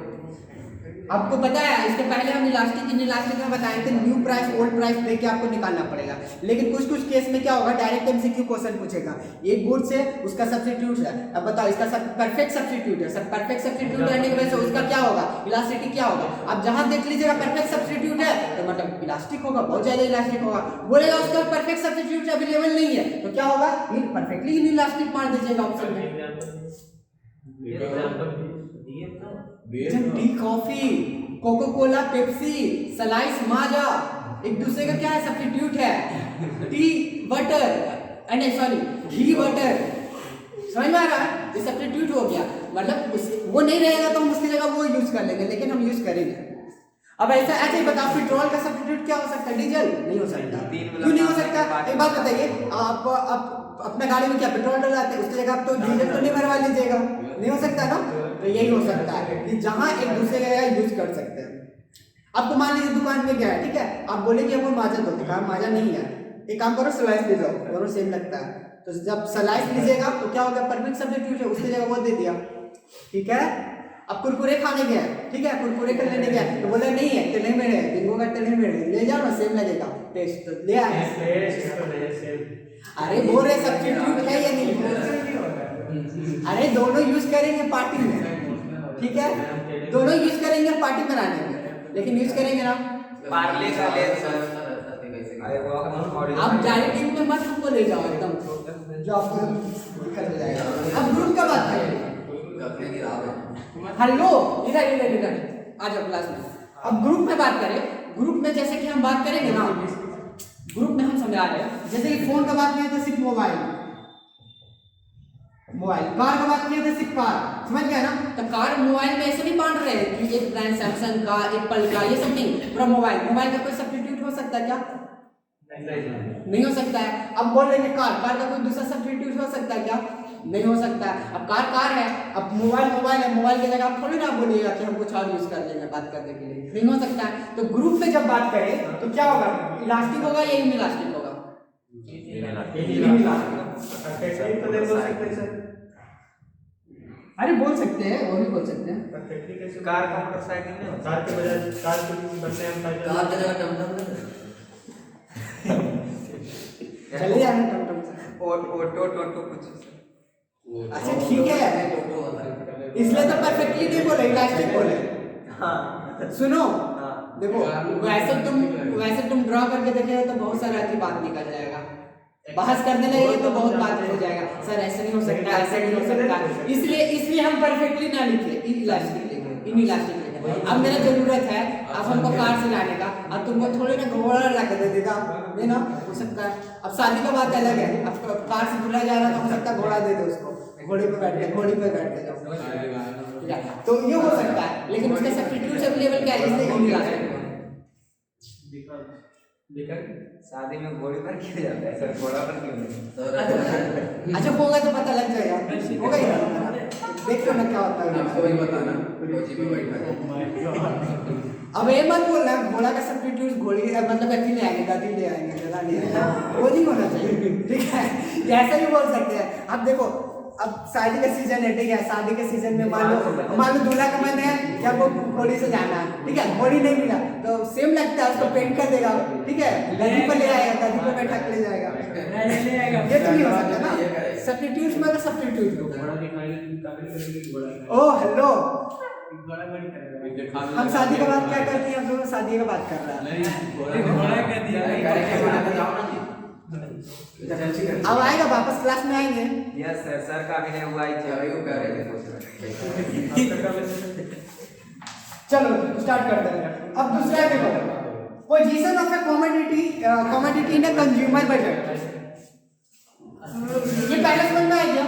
आपको पता है इसके पहले हम इलास्टिक इनइलास्टिक में बताए थे, न्यू प्राइस ओल्ड प्राइस देके आपको निकालना पड़ेगा, लेकिन कुछ कुछ केस में क्या होगा, डायरेक्ट एमसीक्यू क्वेश्चन पूछेगा, एक गुड्स है उसका सब्स्टिट्यूट है, अब बताओ इसका परफेक्ट सब्स्टिट्यूट है, सब परफेक्ट सब्स्टिट्यूट रहने की वजह से उसका क्या होगा, इलास्टिसिटी क्या होगा। अब जहां देख लीजिएगा परफेक्ट सब्स्टिट्यूट है तो मतलब इलास्टिक होगा, बहुत ज्यादा इलास्टिक होगा, बोलेगा उसका परफेक्ट सब्स्टिट्यूट अवेलेबल नहीं है तो क्या होगा, परफेक्टली इनइलास्टिक मार दीजिएगा ऑप्शन में। Tea coffee Coca Cola Pepsi Slice Maaza एक दूसरे का क्या है, सब्स्टिट्यूट है, टी बटर, नहीं सॉरी घी बटर, समझ में आ रहा है, ये सब्स्टिट्यूट हो गया, मतलब वो नहीं रहेगा तो हम उसकी जगह वो यूज कर लेंगे, लेकिन हम यूज करेंगे। अब ऐसे ही बताओ, पेट्रोल का सब्स्टिट्यूट क्या हो सकता है, डीजल नहीं हो सकता, क्यों नहीं हो सकता, एक बात बताइए, आप अपना गाड़ी में क्या पेट्रोल डलाते हैं, उसकी जगह आप तो डीजल तो नहीं भरवा लीजिएगा, नहीं हो सकता ना, तो यही हो सकता है कि जहां एक दूसरे का यूज कर सकते हैं। आपको मान लीजिए दुकान में गया है, ठीक है, आप बोले कि हमको माजा दो, कहा माजा नहीं है, एक काम करो स्लाइस ले जाओ, दोनों सेम लगता है, तो जब स्लाइस लीजिएगा तो क्या होगा, परफेक्ट सब्स्टिट्यूट है, उसकी जगह वो दे दिया, ठीक है। अब कुरकुरे खाने गया, ठीक है, कुरकुरे कर लेने गया तो बोला नहीं है, तले में है, बिंगो का तले में है, ले जाओ ना, सेम लगेगा टेस्ट, तो ले आए। अरे बोल रहे सब्स्टिट्यूट है या नहीं? अरे दोनों यूज करेंगे पार्टी में, ठीक है, दोनों यूज करेंगे पार्टी बनाने में, लेकिन यूज करेंगे ना पार्ले का ले आप डायरेक्टिंग में मत हमको ले जाओ एकदम, जो आपको दिक्कत हो जाएगा। अब ग्रुप का बात करें, हेलो इधर इधर इधर आ जाओ क्लास में। अब ग्रुप में बात करें, ग्रुप में जैसे कि हम बात करेंगे ना, ग्रुप में हम समझा रहे हैं, जैसे कि फोन का बात किया तो सिर्फ मोबाइल, कार का बात किया तो सिर्फ कार, समझ गया ना? तो कार मोबाइल में ऐसे नहीं बांट रहे हैं कि एक ब्रांड सैमसंग का, एप्पल का, ये सब नहीं, पूरा मोबाइल का कोई सब्स्टिट्यूट हो सकता है क्या? नहीं हो सकता है। अब बोल रहे हैं कार का कोई दूसरा सब्स्टिट्यूट हो सकता है क्या? नहीं हो सकता है। अब कार है, अब मोबाइल है, मोबाइल की जगह आप थोड़ी ना बोलिएगा कि हम कुछ और यूज कर लेंगे बात करने के लिए, नहीं हो सकता है। तो ग्रुप में जब बात करें तो क्या होगा, इलास्टिक होगा या इनइलास्टिक होगा? अरे बोल सकते हैं, वो भी बोल सकते हैं। कार का मोटरसाइकिल नहीं होता, कार के बजाय कार के बदले हम कार की जगह टमटम चले जाना टमटम से। ऑटो कुछ। अच्छा ठीक है, इसलिए तो परफेक्टली नहीं बोले, इलास्टिक बोले। हाँ सुनो, हाँ देखो वैसे तुम ड्रॉ करके देखे तो बहुत सारा अच्छी बात निकल जाएगा, बहस करने लगे तो बहुत बात हो जाएगा, सर ऐसे नहीं हो सकता, ऐसे नहीं हो सकता, इसलिए हम परफेक्टली ना लिखे, इलास्टिक लिखे, इनइलास्टिक लिखे। अब मेरा जरूरत है, अब हमको कार से लाने का, अब तुमको थोड़े ना घोड़ा ला के दे देगा, नहीं ना, हो सकता है। अब शादी का बात अलग है, अब कार से दूल्हा जा रहा है तो हो सकता है घोड़ा दे दो उसको, घोड़ी पे बैठ के जाओ, ठीक है, तो ये हो सकता है, लेकिन उसका सब्स्टिट्यूट अवेलेबल क्या है, इसलिए इनइलास्टिक। शादी में घोड़े पर क्यों जाता है सर, घोड़ा पर क्यों नहीं? अच्छा होगा तो पता लग जाएगा, होगा ही ना, देखो ना क्या होता है। आपको ही बताना कोची में बैठा है। अब ये मत बोलना घोड़ा का सब्स्टिट्यूट घोड़ी मतलब अच्छी ले आएंगे, गधी ले आएंगे, गधा ले आएंगे, वो नहीं होना चाहिए, ठीक है, ऐसा भी बोल सकते हैं। अब देखो, अब शादी का सीजन है, ठीक है, शादी के सीजन में मान लो दूल्हा का मन है कि हमको घोड़ी से जाना है, ठीक है, घोड़ी नहीं मिला तो सेम लगता है, उसको पेंट कर देगा, ठीक है, गधी पर ले आएगा, गधी पर बैठा के ले जाएगा, ये तो नहीं हो सकता ना, सब्स्टिट्यूट मतलब सब्स्टिट्यूट। ओ हेलो, हम शादी का बात क्या करते हैं, हम दोनों शादी का बात कर रहे हैं। अब आएगा वापस क्लास में आएंगे। यस सर, सर का भी नहीं हुआ ही चलो स्टार्ट करते हैं। अब दूसरा देखो, position of A commodity in a consumer budget, ये पहले समझ में आ गया?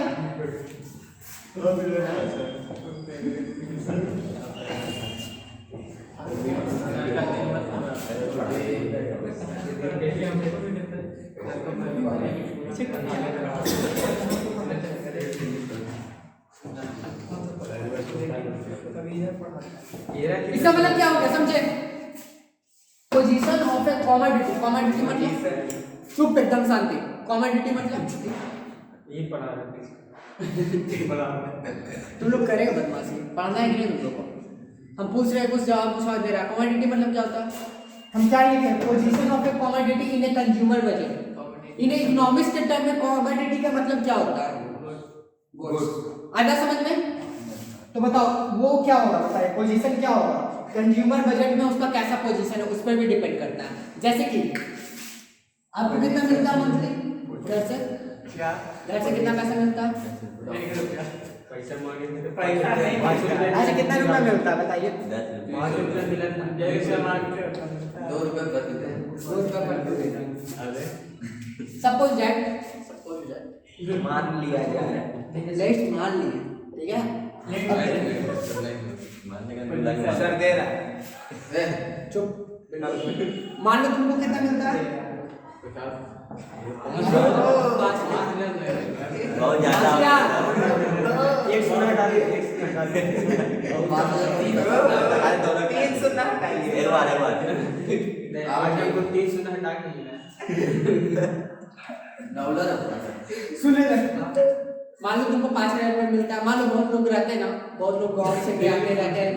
इसका मतलब क्या हो गया, समझे? Position of A commodity, commodity मतलब चुप एकदम शांति, कमोडिटी मतलब ये पढ़ा रहे तुम लोग करेंगे बदमाशी, पढ़ना है कि नहीं तुम लोग को? हम पूछ रहे हैं कुछ, जवाब कुछ और दे रहा है। कमोडिटी मतलब क्या होता है? हम क्या लिखे, position of A commodity in a consumer budget. In economics के टर्म में कमोडिटी का मतलब क्या होता है? आया समझ में? तो बताओ वो क्या होगा, बताइए पोजीशन क्या होगा कंज्यूमर बजट में, उसका कैसा पोजीशन है उस पर भी डिपेंड करता है। जैसे कि आपको कितना मिलता है मंथली घर से, क्या घर से कितना पैसा मिलता है? पैसा मांगे तो पैसा नहीं, अच्छा कितना रुपया मिलता है बताइए? 5 रुपया मिला था, जैसे मांगते 2 रुपए प्रति दिन। 2 रुपया पर डे। अरे सपोज दैट मान लिया जाए, लेट्स मान लिए, ठीक है, सर दे रहा है, चुप, मान लो तुमको कितना मिलता है? बहुत ज्यादा। एक सुना डालिए, एक सुना डालिए, 3 सुना हटाइए, एक बार आज हमको 3 सुना हटा के डॉलर सुन ले, मान लो तुमको 5,000 रुपये मिलता है, मान लो बहुत लोग रहते हैं ना, बहुत लोग गाँव से बिहार में रहते हैं,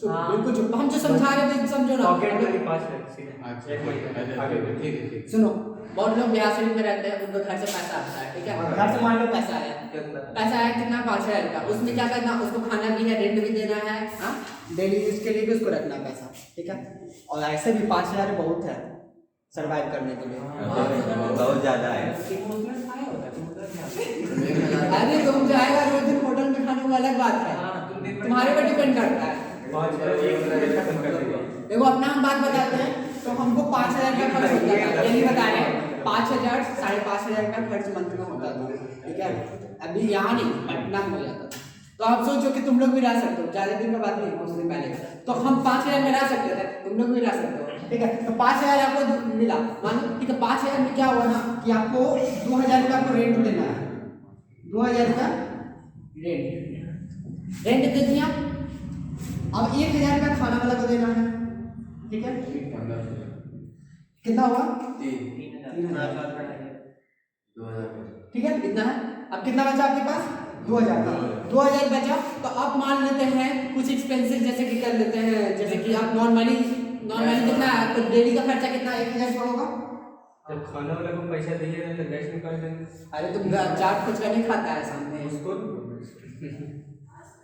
चुप बिल्कुल चुप, हम जो समझा रहे थे समझो ना। पॉकेट मनी 5 लाख सीधे। अच्छा, एक महीना आगे बढ़ो। ठीक है, ठीक है। सुनो, बहुत लोग बिहार शरीफ में रहते हैं, उनको घर से पैसा आता है, ठीक है, घर से मान लो पैसा आया, पैसा आया कितना 5,000 का, उसमें क्या करना, उसको खाना भी है, रेंट भी देना है, हाँ डेली यूज के लिए भी उसको रखना है पैसा, ठीक है। और ऐसे भी 5,000 बहुत है सरवाइव करने के लिए। बहुत ज्यादा है। अरे तुम जाएगा रोज दिन होटल में खाने वो अलग बात है, तुम्हारे पर डिपेंड करता है। 5 लाख एक दिन खत्म कर देगा। देखो अपना हम बात बताते हैं, तो हमको 5,000 का खर्च होता है, यही बता रहे हैं 5,000 5,500 का खर्च मंथ में होता था, ठीक है। अभी यहाँ नहीं, पटना में हो जाता था। तो आप सोचो कि तुम लोग भी रह सकते हो, ज्यादा दिन का बात नहीं, कुछ दिन पहले तो हम 5,000 में रह सकते थे, तुम लोग भी रह सकते हो, ठीक है। तो 5,000 आपको मिला, मानो ठीक है, 5,000 में क्या हुआ ना कि आपको 2,000 का आपको रेंट देना है, 2,000 का रेंट दे दिया। अब 1,000 का खाना वाला को देना है, ठीक है, 1500 कितना हुआ 3,000 ठीक है, इतना है। अब कितना बचा आपके पास 2,000 का, 2,000 बचा, तो अब मान लेते हैं कुछ एक्सपेंसेस जैसे कि कर लेते हैं, जैसे कि आप नॉर्मली कितना तो डेली का खर्चा कितना 1,000 का होगा। जब खाने वाले को पैसा दिए ना तो गैस निकाल देंगे अरे तुम चाट कुछ नहीं खाता है सामने उसको।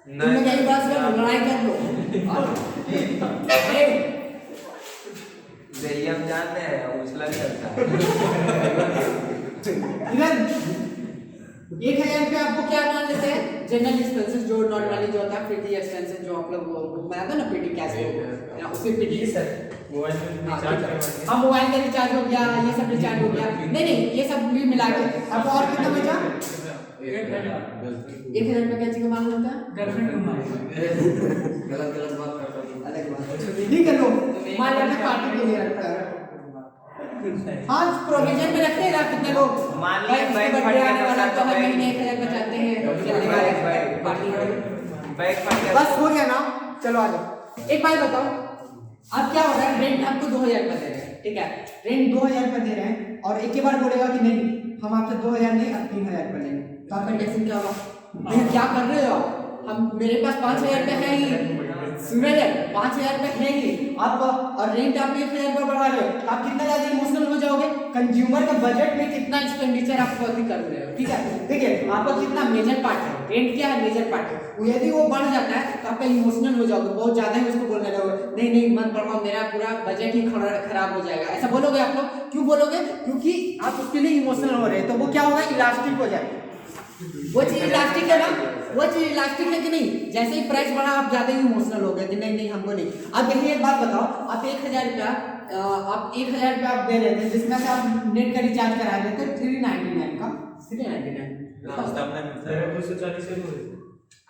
तुम लोग यही बात से लड़ाई कर लो। अरे ये हम जानते हैं, उछला चलता है। इधर 1,000 रुपये आपको क्या मान लेते हैं, जनरल एक्सपेंसेस जो नॉर्मली जो होता है, पीटी एक्सपेंसेस जो आप लोग बनाते हैं ना, पीटी कैश फ्लो, उसके पीटी सर मोबाइल में रिचार्ज करवा हाँ मोबाइल का रिचार्ज हो गया, ये सब रिचार्ज हो गया, नहीं ये सब भी मिला के आपको और कितना बचा 1,000 रुपये कैसे का मान लेता है, गलत गलत बात करता हूँ। अलग बात, ठीक है। लोग मान लेते हैं पार्टी के लिए रखता है, हाँ प्रोविजन में रखते हैं ना, कितने लोग मान भाई लीजिए उसके बैग बर्थडे फट आने गया वाला तो तो हर बैग- महीने 1,000 बचाते हैं चलने वाले पार्टी में। बैग फट गया बस हो गया ना, चलो आ जाओ। एक बात बताओ, अब क्या हो रहा है, रेंट आपको 2,000 रुपये दे रहे हैं, ठीक है, रेंट 2,000 रुपये दे रहे हैं और एक ही बार बोलेगा कि नहीं हम आपसे 2,000 नहीं अब 3,000 रुपये लेंगे, तो आपका इंटेंशन क्या होगा, भैया क्या कर रहे हो आप, हम मेरे पास 5,000 रुपये है ही, सुन रहे 5,000 रुपये है ही आप, और रेंट आप 1,000 रुपये बढ़ा रहे हो, आप कितना ज्यादा इमोशनल हो जाओगे, कंज्यूमर का बजट में कितना एक्सपेंडिचर आप कर रहे हो, ठीक है। देखिए आपका कितना मेजर पार्ट है, रेंट क्या है मेजर पार्ट है, यदि वो बढ़ जाता है तो आपका इमोशनल हो जाओगे, बहुत ज्यादा ही उसको बोलने लगोगे, नहीं मत बढ़ाओ, मेरा पूरा बजट ही खराब हो जाएगा, ऐसा बोलोगे आप लोग। क्यों बोलोगे, क्योंकि आप उसके लिए इमोशनल हो रहे हैं, तो वो क्या होगा, इलास्टिक हो जाएगा। वो चीज इलास्टिक है ना, वो चीज इलास्टिक है कि नहीं, जैसे ही प्राइस बढ़ा आप ज्यादा ही इमोशनल हो गए कि नहीं हमको नहीं। अब यही एक बात बताओ, आप 1,000 रुपया आप दे रहे थे, जिसमें से आप नेट का रिचार्ज करा रहे थे 399 का, 399 मेरा 240 से हुए।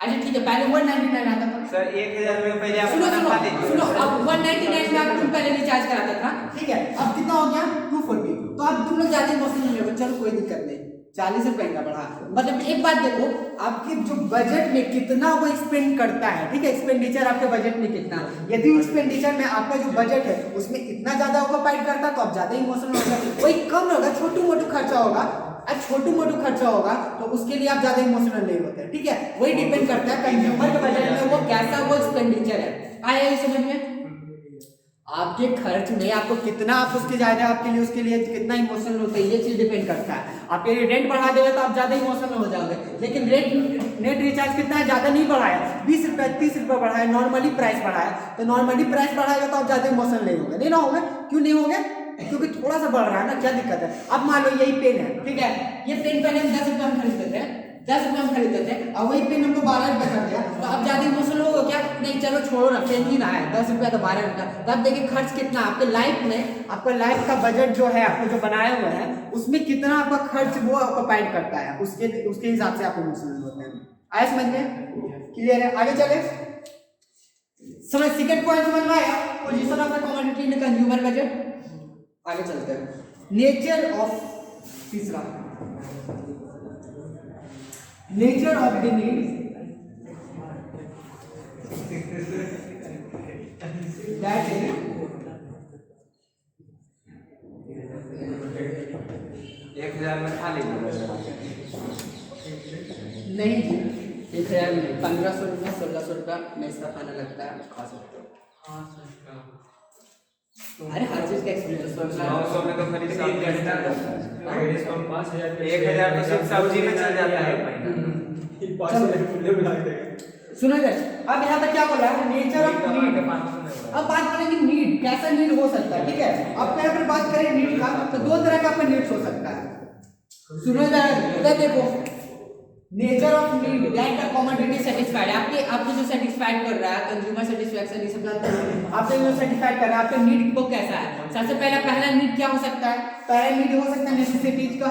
अच्छा ठीक है, पहले 199 आता था सर 1,000 रुपये पहले आप सुनो नफा दीजिए। सुनो अब 199 में आप तुम पहले रिचार्ज कराता था, ठीक है, अब कितना हो गया 240, तो अब तुम लोग ज्यादा इमोशनल हो गए, चलो कोई दिक्कत नहीं 40 रुपए का बढ़ा। मतलब एक बात देखो, आपके जो बजट में कितना वो स्पेंड करता है, ठीक है, एक्सपेंडिचर आपके बजट में कितना, यदि एक्सपेंडिचर में आपका जो बजट है उसमें इतना ज्यादा ऑक्यूपाइड करता है तो आप ज्यादा इमोशनल हो जाएंगे। वही कम होगा, छोटू मोटू खर्चा होगा, छोटू मोटू खर्चा होगा तो उसके लिए आप ज्यादा इमोशनल नहीं होते, ठीक है। वही डिपेंड करता है कंज्यूमर के बजट में वो कैसा वो एक्सपेंडिचर है। आया ये समझ में, आपके खर्च में आपको कितना आप उसके ज्यादा आपके लिए उसके लिए कितना इमोशनल होते हैं, ये चीज डिपेंड करता है। आप यदि रेंट बढ़ा देंगे तो आप ज्यादा इमोशनल हो जाओगे, लेकिन नेट रिचार्ज कितना है, ज्यादा नहीं बढ़ाया, 20 रुपए 30 रुपए बढ़ाया, नॉर्मली प्राइस बढ़ाया, तो नॉर्मली प्राइस बढ़ाएगा तो आप ज्यादा इमोशनल नहीं होंगे, नहीं ना होंगे। क्यों नहीं होंगे, क्योंकि थोड़ा सा बढ़ रहा है ना, क्या दिक्कत है। अब मान लो यही पेन है, ठीक है, ये पेन पहले हम 10 रुपए हम खरीदते थे, 10 रुपए हम खरीदते थे, और वही पेन हमको 12 रुपए कर दिया, तो अब ज्यादा इमोशनल होगा क्या, नहीं चलो छोड़ो ना, पेन ही ना है, 10 रुपया तो 12 रुपया। तो अब देखिए खर्च कितना आपके लाइफ में, आपका लाइफ का बजट जो है आपको जो बनाया हुआ है उसमें कितना आपका खर्च वो ऑक्यूपाइड करता है, उसके हिसाब से आप इमोशनल होते हैं। आया समझ में, क्लियर है। आगे चले, समझ सेकंड पॉइंट समझ में आया, position of the commodity in consumer budget. आगे चलते हैं, नेचर ऑफ, तीसरा nature of the need that is 1,000 में खा लीजिए। नहीं जी, 1000 में 1500 रुपया 1600 रुपया मेस का खाना लगता है, खा सकते हो। अरे हर चीज का एक्सपीरियंस 900 में तो खाली सब्जी घंटा का डिस्काउंट 5000 1000 तो सिर्फ सब्जी में चल जाता है। सुनो इधर, अब यहाँ तक क्या बोला है, नेचर ऑफ नीड। अब बात करेंगे नीड, कैसा नीड हो सकता है, ठीक है। अब यहाँ पर बात करें नीड का, तो दो तरह का आपका नीड्स हो सकता है। सुनो इधर देखो, nature of need that the commodity satisfied, आपके जो सेटिस्फाइड कर रहा है, कंज्यूमर सेटिस्फैक्शन ये सब जानते हैं, आपसे जो सेटिस्फाइड कर रहा है, आपका नीड को कैसा है। सबसे पहला नीड क्या हो सकता है, पहला नीड हो सकता है नेसेसिटीज का,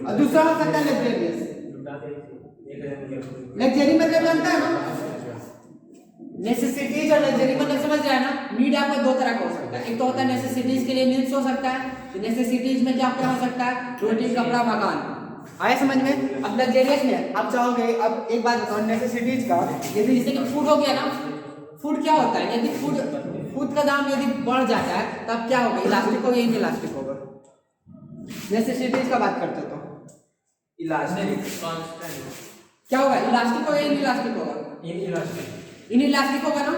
और दूसरा हो सकता है लग्जरियस। लग्जरी मतलब जानता है ना, नेसेसिटीज और लग्जरी मतलब समझ रहा है ना। नीड आपका दो तरह का हो सकता है, एक तो होता है नेसेसिटीज के लिए नीड्स हो सकता है, तो नेसेसिटीज में क्या क्या हो सकता है, रोटी कपड़ा मकान, आया समझ में। अब लग्जरियस में आप चाहोगे, अब एक बात बताओ नेसेसिटीज का, यदि जैसे कि फूड हो गया ना, फूड क्या होता है, यदि फूड का दाम यदि बढ़ जाता है तब क्या होगा, इलास्टिक होगा या इनइलास्टिक होगा। नेसेसिटीज का बात करते तो इलास्टिक क्या होगा, इलास्टिक होगा या इनइलास्टिक होगा, इनइलास्टिक होगा ना।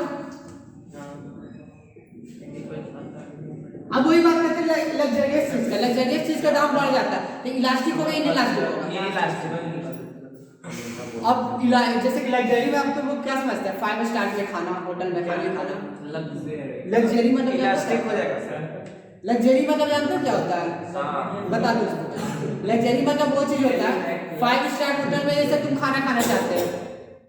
अब वही बात करते हैं लग्जरियस चीज का दाम बढ़ जाता है, तो इलास्टिक होगा इनइलास्टिक होगा। अब जैसे कि लग्जरी में हम तो लोग क्या समझते हैं, 5 स्टार के खाना, होटल में खाना, लग्जरी मतलब इलास्टिक हो जाएगा सर। लग्जरी मतलब जानते हो क्या होता है, बता दो। लग्जरी मतलब वो चीज होता है 5 स्टार होटल में जैसे तुम खाना खाना चाहते हो,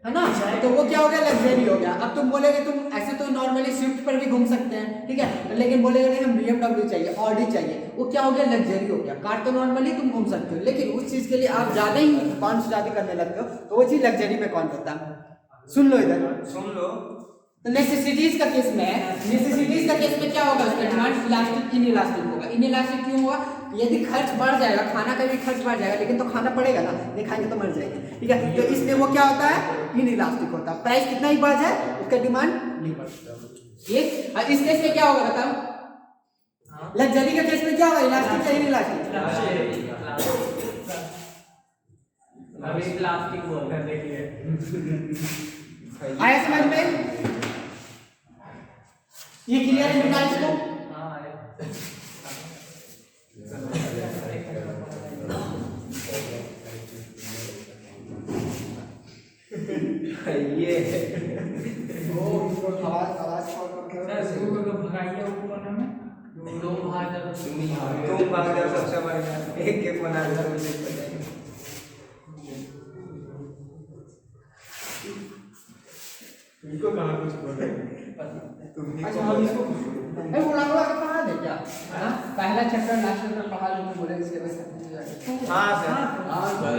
है ना, तो वो क्या हो गया, लग्जरी हो गया। अब तुम बोलेगे, तुम ऐसे तो नॉर्मली स्विफ्ट पर भी घूम सकते हैं, ठीक है, लेकिन बोलेगे नहीं हम BMW चाहिए, ऑडी चाहिए, वो क्या हो गया, लग्जरी हो गया। कार तो नॉर्मली तुम घूम सकते हो, लेकिन उस चीज के लिए आप ज्यादा ही कौन ज्यादा करने लगते हो, तो वो चीज लग्जरी में कौन करता है। सुन लो इधर, सुन लो, तो नेसेसिटीज का केस में क्या होगा, उसका डिमांड इलास्टिक इनइलास्टिक होगा। इनइलास्टिक क्यों होगा, यदि खर्च बढ़ जाएगा, खाना का भी खर्च बढ़ जाएगा, लेकिन तो खाना पड़ेगा ना, नहीं खाएंगे तो मर जाएंगे, ठीक है, तो इसलिए वो क्या होता है, इनइलास्टिक होता है। प्राइस कितना ही बढ़ जाए उसका डिमांड नहीं बढ़ता। ये इस केस में क्या होगा बताओ, लग्जरी के केस में क्या होगा, इलास्टिक या इनइलास्टिक। अभी प्लास्टिक बोल रहे देखिए, आया समझ में, ये क्लियर है गाइस को। ये आवाज भगाइए ऊपर में दो भाग तुम भाग जाओ सबसे बढ़िया, एक बना लो मुझे पता है। इनको कहाँ कुछ बोल रहे अच्छा हम इसको उड़ा के पढ़ा दे क्या, हाँ पहला चैप्टर लास्ट चैप्टर पढ़ा लो, तो बोले इसके बाद हाँ सर, आप लोग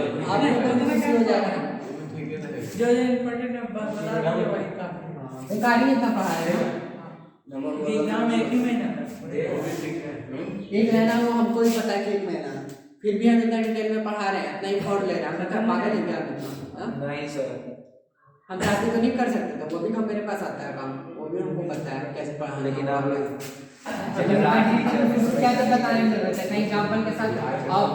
को खुशी हो जाएगा जो इम्पोर्टेंट बता दीजिए वही काफी। गाड़ी इतना पढ़ा है एग्जाम एक ही महीना एक महीना, वो हमको ही पता है कि 1 महीना, फिर भी हम इतना डिटेल में पढ़ा रहे हैं, इतना ही फॉर्ड ले रहे हैं, हम क्या पागल हैं क्या, नहीं सर, हम चाहते तो नहीं कर सकते, तो वो भी काम मेरे पास आता है काम, वो भी हमको पता है कैसे पढ़ाना। लेकिन आप लोग क्या तो बताने की जरूरत है, नहीं एग्जाम्पल के साथ। अब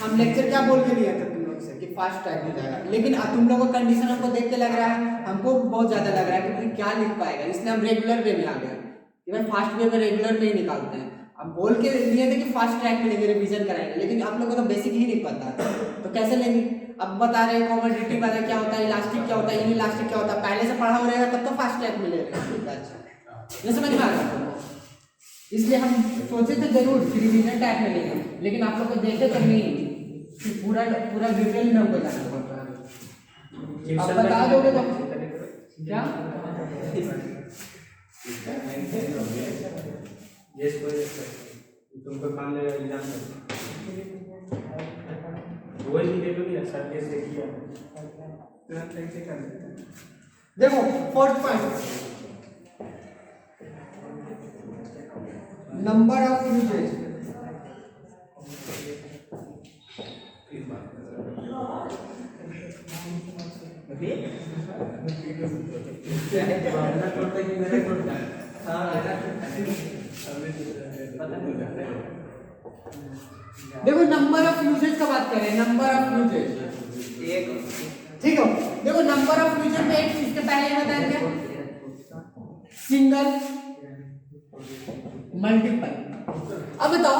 हम लेक्चर क्या बोल के लिए थे तुम लोग से कि फास्ट ट्रैक हो जाएगा, लेकिन अब तुम लोगों का कंडीशन हमको देख के लग रहा है, हमको बहुत ज्यादा लग रहा है कि क्या लिख पाएगा, इसलिए हम रेगुलर वे में आ गए कि भाई फास्ट वे में रेगुलर में ही निकालते हैं। अब बोल के लिए थे कि फास्ट ट्रैक में लेंगे, रिवीजन कराएंगे, लेकिन आप लोगों को तो बेसिक ही नहीं पता, तो कैसे लेंगे। अब बता रहे हैं कमोडिटी वाला क्या होता है, इलास्टिक क्या होता है, इनइलास्टिक क्या होता है, पहले से पढ़ा हो रहेगा तब तो फास्ट ट्रैक मिलेगा। अच्छा ये समझ में आ रहा है, इसलिए हम सोचे थे जरूर रिवीजन टाइप में लेंगे, लेकिन आप लोग को देखे तो नहीं कि पूरा डिटेल में हमको जाना पड़ता है। आप बता दोगे तो क्या यस कोई तुमको काम लेगा एग्जाम में वही भी देखो नहीं सर कैसे किया तुरंत कैसे कर देते हैं। देखो fourth point, number of usages. देखो नंबर ऑफ यूजेज का बात करें, नंबर ऑफ यूजेज, एक ठीक है। देखो नंबर ऑफ यूजेज में एक चीज के पहले बताएंगे सिंगल, मल्टीपल। अब बताओ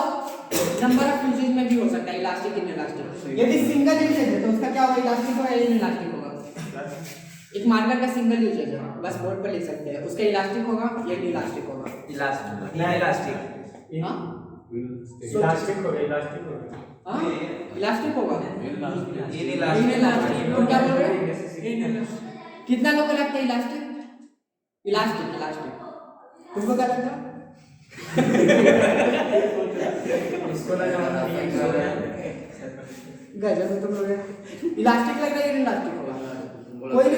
नंबर ऑफ यूजेज में भी हो सकता है इलास्टिक, इनइलास्टिक। यदि सिंगल यूजेज है तो उसका क्या होगा, इलास्टिक होगा या इनइलास्टिक होगा। एक मार्कर का सिंगल यूजेज है, बस बोर्ड पर लिख सकते हैं, उसका इलास्टिक होगा या इनइलास्टिक होगा। इलास्टिक, इलास्टिक, हाँ इलास्टिक होगा, इलास्टिक होगा। हाँ इलास्टिक होगा, इनइलास्टिक। इनइलास्टिक। तो क्या बोल रहे हो, कितना लोगों को लगता है इलास्टिक, इलास्टिक, इलास्टिक। तुमको क्या लगता है? इसको लगा गजब है तुम लोग, इलास्टिक लग रहा है, इलास्टिक होगा। कोई भी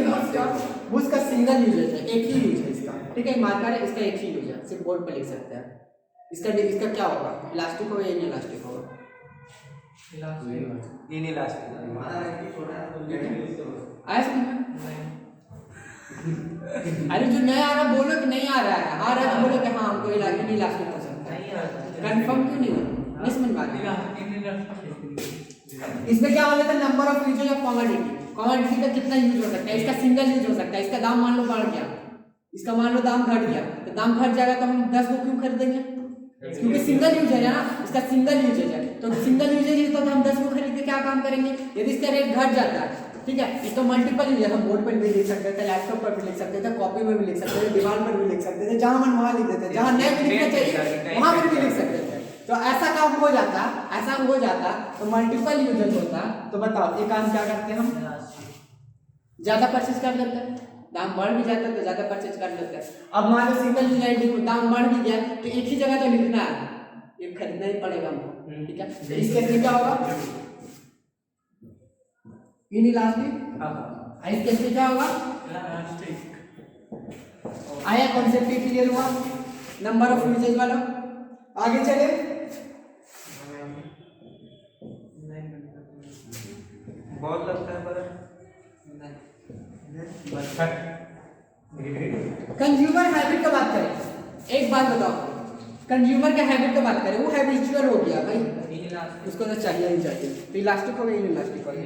बुश का सिंगल यूजेज है, एक ही यूज है इसका, ठीक है। मार्कर है, इसका एक ही यूज है, सिर्फ बोर्ड पे लिख सकते हैं। इसका क्या होगा, इलास्टिक होगा या इनइलास्टिक होगा। इनइलास्टिक। आया समझ में? अरे जो नहीं आ रहा बोलो कि नहीं आ रहा है, आ रहा है तो बोलो कि हाँ हमको इनइलास्टिक हो सकता है। कंफर्म क्यों नहीं समझ में आ रहा। इसमें क्या हो जाता है, number of usages of commodity. Commodity का कितना यूज हो सकता है, इसका सिंगल यूज हो सकता है। इसका दाम मान लो बढ़ गया, इसका मान लो दाम घट गया, तो दाम घट जाएगा तो हम 10 को क्यों खरीदेंगे, क्योंकि सिंगल यूजेज है ना, इसका सिंगल यूजेज है। तो सिंगल यूजेज है तो हम 10 को खरीद के क्या काम करेंगे। यदि इसका रेट घट जाता है, ठीक है, इसका मल्टीपल यूज है, हम बोर्ड पर भी लिख सकते थे, लैपटॉप पर भी लिख सकते थे, कॉपी में भी लिख सकते थे, दीवार पर भी लिख सकते थे, जहां मन वहां लिख देते थे, जहां नहीं लिखना चाहिए वहां पर भी लिख सकते थे। तो ऐसा काम हो जाता, ऐसा हो जाता तो मल्टीपल यूजेज होता। तो बताओ ये काम क्या करते हैं हम, ज्यादा परचेज कर लेते हैं, दाम बढ़ भी जाता है तो ज्यादा परचेज कर लेते हैं। अब मान लो सिंगल यूज दाम बढ़ भी गया तो एक ही जगह तो लिखना है, ये खरीदना ही पड़ेगा हमको, ठीक है। तो इस केस में क्या होगा, इनइलास्टिक। इस केस में क्या होगा, आया कॉन्सेप्ट क्लियर हुआ नंबर ऑफ यूजेज वाला। आगे चले, बहुत लगता है पर कंज्यूमर हैबिट का बात करें, एक बात बताओ, कंज्यूमर के हैबिट का बात करें, वो हैबिचुअल हो गया भाई, उसको तो चाहिए ही चाहिए। तो इलास्टिक होगा, इनइलास्टिक होगा,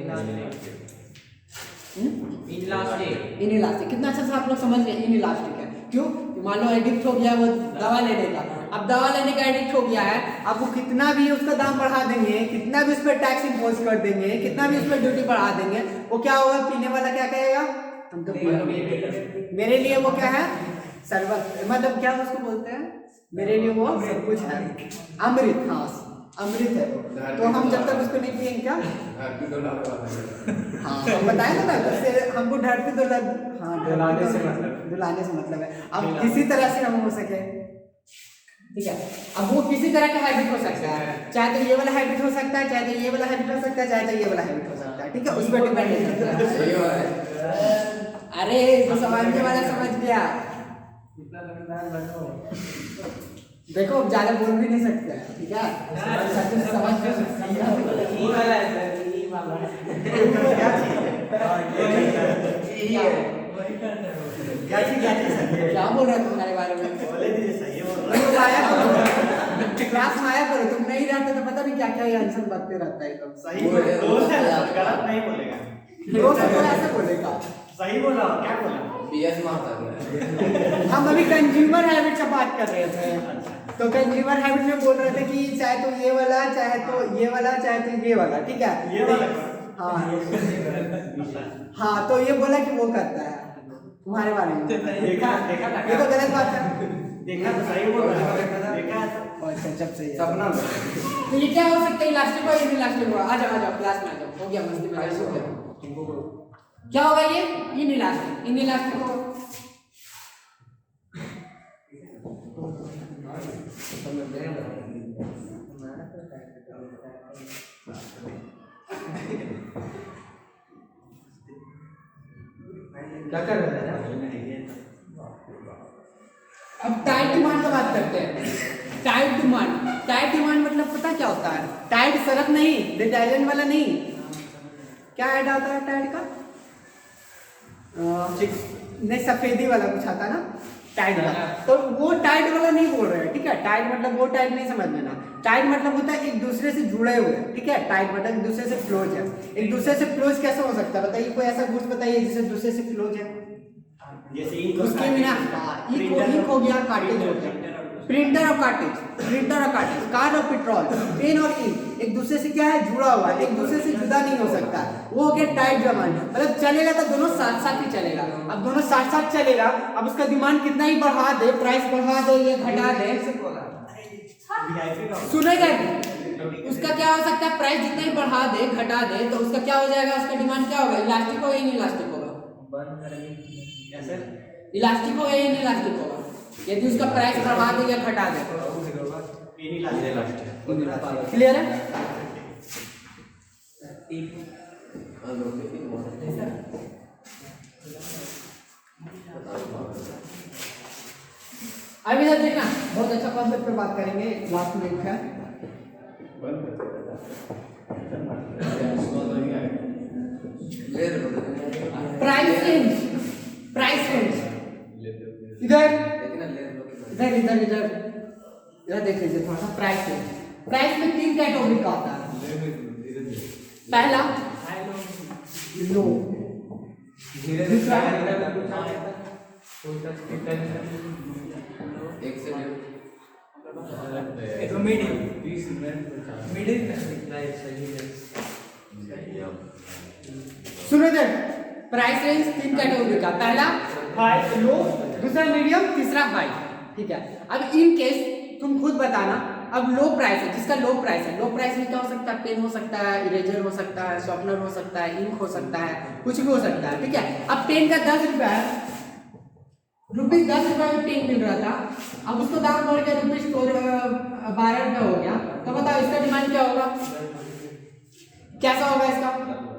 इनइलास्टिक। कितना अच्छा से आप लोग समझ गए, इनइलास्टिक है। क्यों, मान लो एडिक्ट हो गया वो दवा लेने का, अब दवा लेने का एडिक्ट हो गया है, आप वो कितना भी उसका दाम बढ़ा देंगे, कितना भी उस पर टैक्स इम्पोज कर देंगे, कितना भी उस पर ड्यूटी बढ़ा देंगे, वो क्या होगा, पीने वाला क्या कहेगा, हम तो मेरे लिए वो क्या है, सर्वत, मतलब क्या उसको बोलते हैं, मेरे लिए वो सब कुछ है, अमृत। हाँ अमृत है वो। तो हम जब तक उसको नहीं पियेंगे क्या, हाँ हम बताए ना, उससे हमको धरती तो हाँ दुलाने से मतलब है। अब किसी तरह से हम हो सके, ठीक है। अब वो किसी तरह का हैबिट हो सकता है, चाहे तो ये वाला हैबिट हो सकता है, चाहे तो ये वाला हैबिट हो सकता है, चाहे तो ये वाला हैबिट हो सकता है, ठीक है, उस पर डिपेंड करता है। अरे तो समझने वाला समझ गया। देखो अब ज्यादा बोल भी नहीं सकते, ठीक है, समझ क्या बोल रहा है तुम्हारे बारे में, क्लास में आया करो, तुम नहीं रहते तो पता नहीं क्या क्या आंसर बनते रहता है। तो सही गलत नहीं बोलेगा, दोस्त को ऐसे बोलेगा, सही बोला, क्या बोला, बीएस मारता। हम अभी कंज्यूमर हैबिट से बात कर रहे थे। तो कंज्यूमर हैबिट में बोल रहे थे कि चाहे तो ये वाला, चाहे तो ये वाला, चाहे तो ये वाला, ठीक है, ये वाला। हाँ तो ये बोला कि वो करता है तुम्हारे बारे में, देखा ये तो गलत बात है, देखा तो सही बोल रहा है, देखा अच्छा जब सही है। सपना में तो ये क्या हो सकता है, इलास्टिक हो या इलास्टिक हो, आ जाओ क्लास में आ जाओ, हो गया मस्ती में हो गया। क्या होगा ये, इनइलास्टिक, इनइलास्टिक हो। क्या कर रहे हैं, अब टाइट डिमांड का बात करते हैं। टाइट डिमांड मतलब पता क्या होता है, टाइट सरफ नहीं, डिटर्जेंट वाला नहीं, क्या ऐड आता है टाइट का, नहीं सफेदी वाला कुछ आता है ना, टाइट वाला। तो वो टाइट वाला नहीं बोल रहे हैं, ठीक है। टाइट मतलब वो टाइट नहीं समझ लेना। टाइट मतलब होता है एक दूसरे से जुड़े हुए, ठीक है। टाइट मतलब एक दूसरे से क्लोज है। एक दूसरे से क्लोज कैसे हो सकता है बताइए, कोई ऐसा गुड्स बताइए जिससे दूसरे से क्लोज है। जैसे इंक उसके बिना इंक हो गया, कार्टेज हो गया, प्रिंटर और कार्टेज, प्रिंटर और कार्टेज, कार और पेट्रोल, पेन और इंक एक दूसरे से क्या है, जुड़ा हुआ है, एक दूसरे से जुदा नहीं हो सकता। वो हो गया टाइट डिमांड, मतलब चलेगा तो दोनों साथ साथ ही चलेगा। अब दोनों साथ साथ चलेगा, अब उसका डिमांड कितना ही बढ़ा दे, प्राइस बढ़ा दे या घटा दे, सुनेगा नहीं। उसका क्या हो सकता है, प्राइस जितना ही बढ़ा दे घटा दे तो उसका क्या हो जाएगा, उसका डिमांड क्या होगा, इलास्टिक होगा या नहीं इलास्टिक होगा, इलास्टिक होगा या नहीं इलास्टिक होगा। यदि उसका प्राइस बढ़ा दे या घटा दे, क्लियर है। अब इधर देखना, बहुत अच्छा कॉन्सेप्ट पे बात करेंगे, लास्ट में है प्राइस रेंज। प्राइस रेंज इधर इधर इधर इधर इधर देख लीजिए थोड़ा सा। प्राइस रेंज, प्राइस में 3 कैटेगरी का आता है। पहला लो, दूसरा सुनो इधर, प्राइस रेंज 3 कैटेगरी का, पहला हाई लो, दूसरा मीडियम, तीसरा हाई, ठीक है। अब इन केस तुम खुद बताना, अब लो प्राइस है, जिसका लो प्राइस है, लो प्राइस में क्या हो सकता है, पेन हो सकता है, इरेजर हो सकता है, शॉर्पनर हो सकता है, इंक हो सकता है, कुछ भी हो सकता है, ठीक है। अब पेन का 10 रुपया है, रुपीज 10 रुपये में पेन मिल रहा था, अब उसको दाम बढ़ गया रुपीज 12 रुपये हो गया, तो बताओ इसका डिमांड क्या होगा, कैसा होगा इसका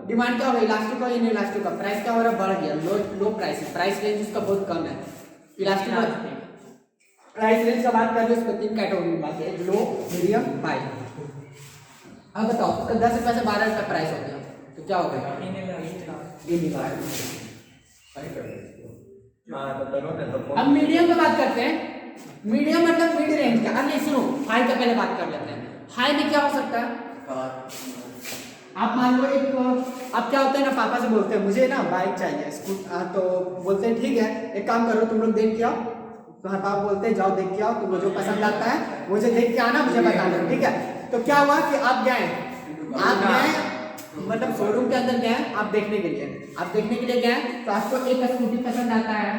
डिमांड, क्या होगा, इलास्टिक और इनइलास्टिक का प्राइस क्या हो रहा है, बढ़ गया। लो प्राइस है, प्राइस रेंज उसका बहुत कम है। इलास्टिक प्राइस रेंज का बात कर रहे हैं, उसको 3 कैटेगरी में बात है, लो, मीडियम, हाई। अब बताओ उसका 10 रुपये से 12 रुपये प्राइस हो गया तो क्या हो गया, अब मीडियम पे बात करते हैं। मीडियम मतलब मिड रेंज का। अब नहीं सुनो, हाई का पहले बात कर लेते हैं। हाई में क्या हो सकता है, आप मान लो एक, आप क्या होता है ना, पापा से बोलते हैं मुझे ना बाइक चाहिए, तो बोलते हैं ठीक है एक काम करो तुम लोग देख के आओ, तो हाँ पापा बोलते हैं जाओ देख के आओ, तुमको जो पसंद आता है मुझे देख के आना, मुझे बताना, ठीक है। तो क्या हुआ कि आप गए मतलब शोरूम के अंदर गए आप देखने के लिए, आप देखने के लिए गए तो आपको एक स्कूटी पसंद आता है,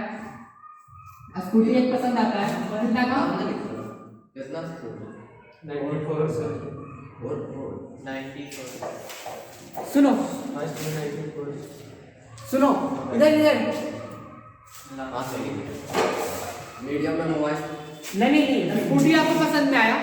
स्कूटी एक पसंद आता है, कितना का, सुनो सुनो इधर इधर, मीडियम में मोबाइल नहीं स्कूटी आपको पसंद में आया,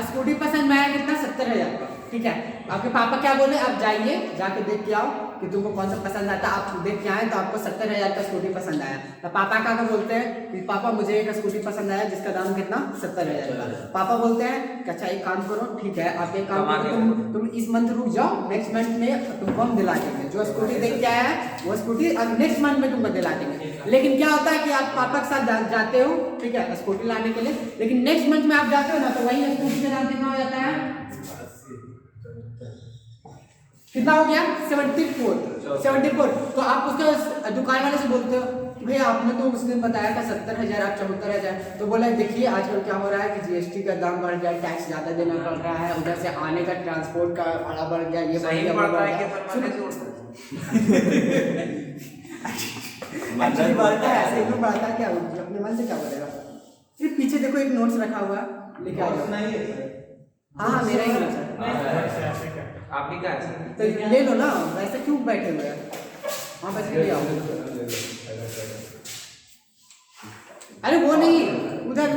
स्कूटी पसंद में आया कितना, 70,000 का, ठीक है। आपके पापा क्या बोले, आप जाइए जाके देख के आओ कि तुमको कौन सा पसंद आता है, आप देख के आए तो आपको 70,000 का स्कूटी पसंद आया, तो पापा क्या बोलते हैं कि पापा मुझे एक स्कूटी पसंद आया जिसका दाम कितना, 70,000 का। पापा बोलते हैं कि अच्छा एक काम करो, ठीक है आप एक काम करो, तुम इस मंथ रुक जाओ, नेक्स्ट मंथ में तुमको हम दिला देंगे, जो स्कूटी देख के आया है वो स्कूटी नेक्स्ट मंथ में तुमको दिला देंगे। लेकिन क्या होता है कि आप पापा के साथ जाते हो, ठीक है स्कूटी लाने के लिए, लेकिन नेक्स्ट मंथ में आप जाते हो ना तो वही स्कूटी का दाम कितना हो जाता है, कितना हो गया, 74। तो आप उसका दुकान वाले से बोलते हो कि भैया आपने तो उस दिन बताया था 70,000, आप 74,000, तो बोला देखिए आजकल क्या हो रहा है कि जीएसटी का दाम बढ़ गया, टैक्स ज्यादा देना पड़ रहा है, उधर से आने का ट्रांसपोर्ट का भाड़ा बढ़ गया, ये सही बढ़ पड़ता गया, है एक्चुअली बढ़ता है, ऐसे एकदम बढ़ता है, क्या अपने मन से क्या बोलेगा। फिर पीछे देखो एक नोट्स रखा हुआ लेके आ जाओ, हाँ मेरा ही नोट्स है, आप भी क्या है तो ले लो ना, वैसे क्यों बैठे हुए हैं, वहाँ बस ले आओ। अरे वो नहीं, उधर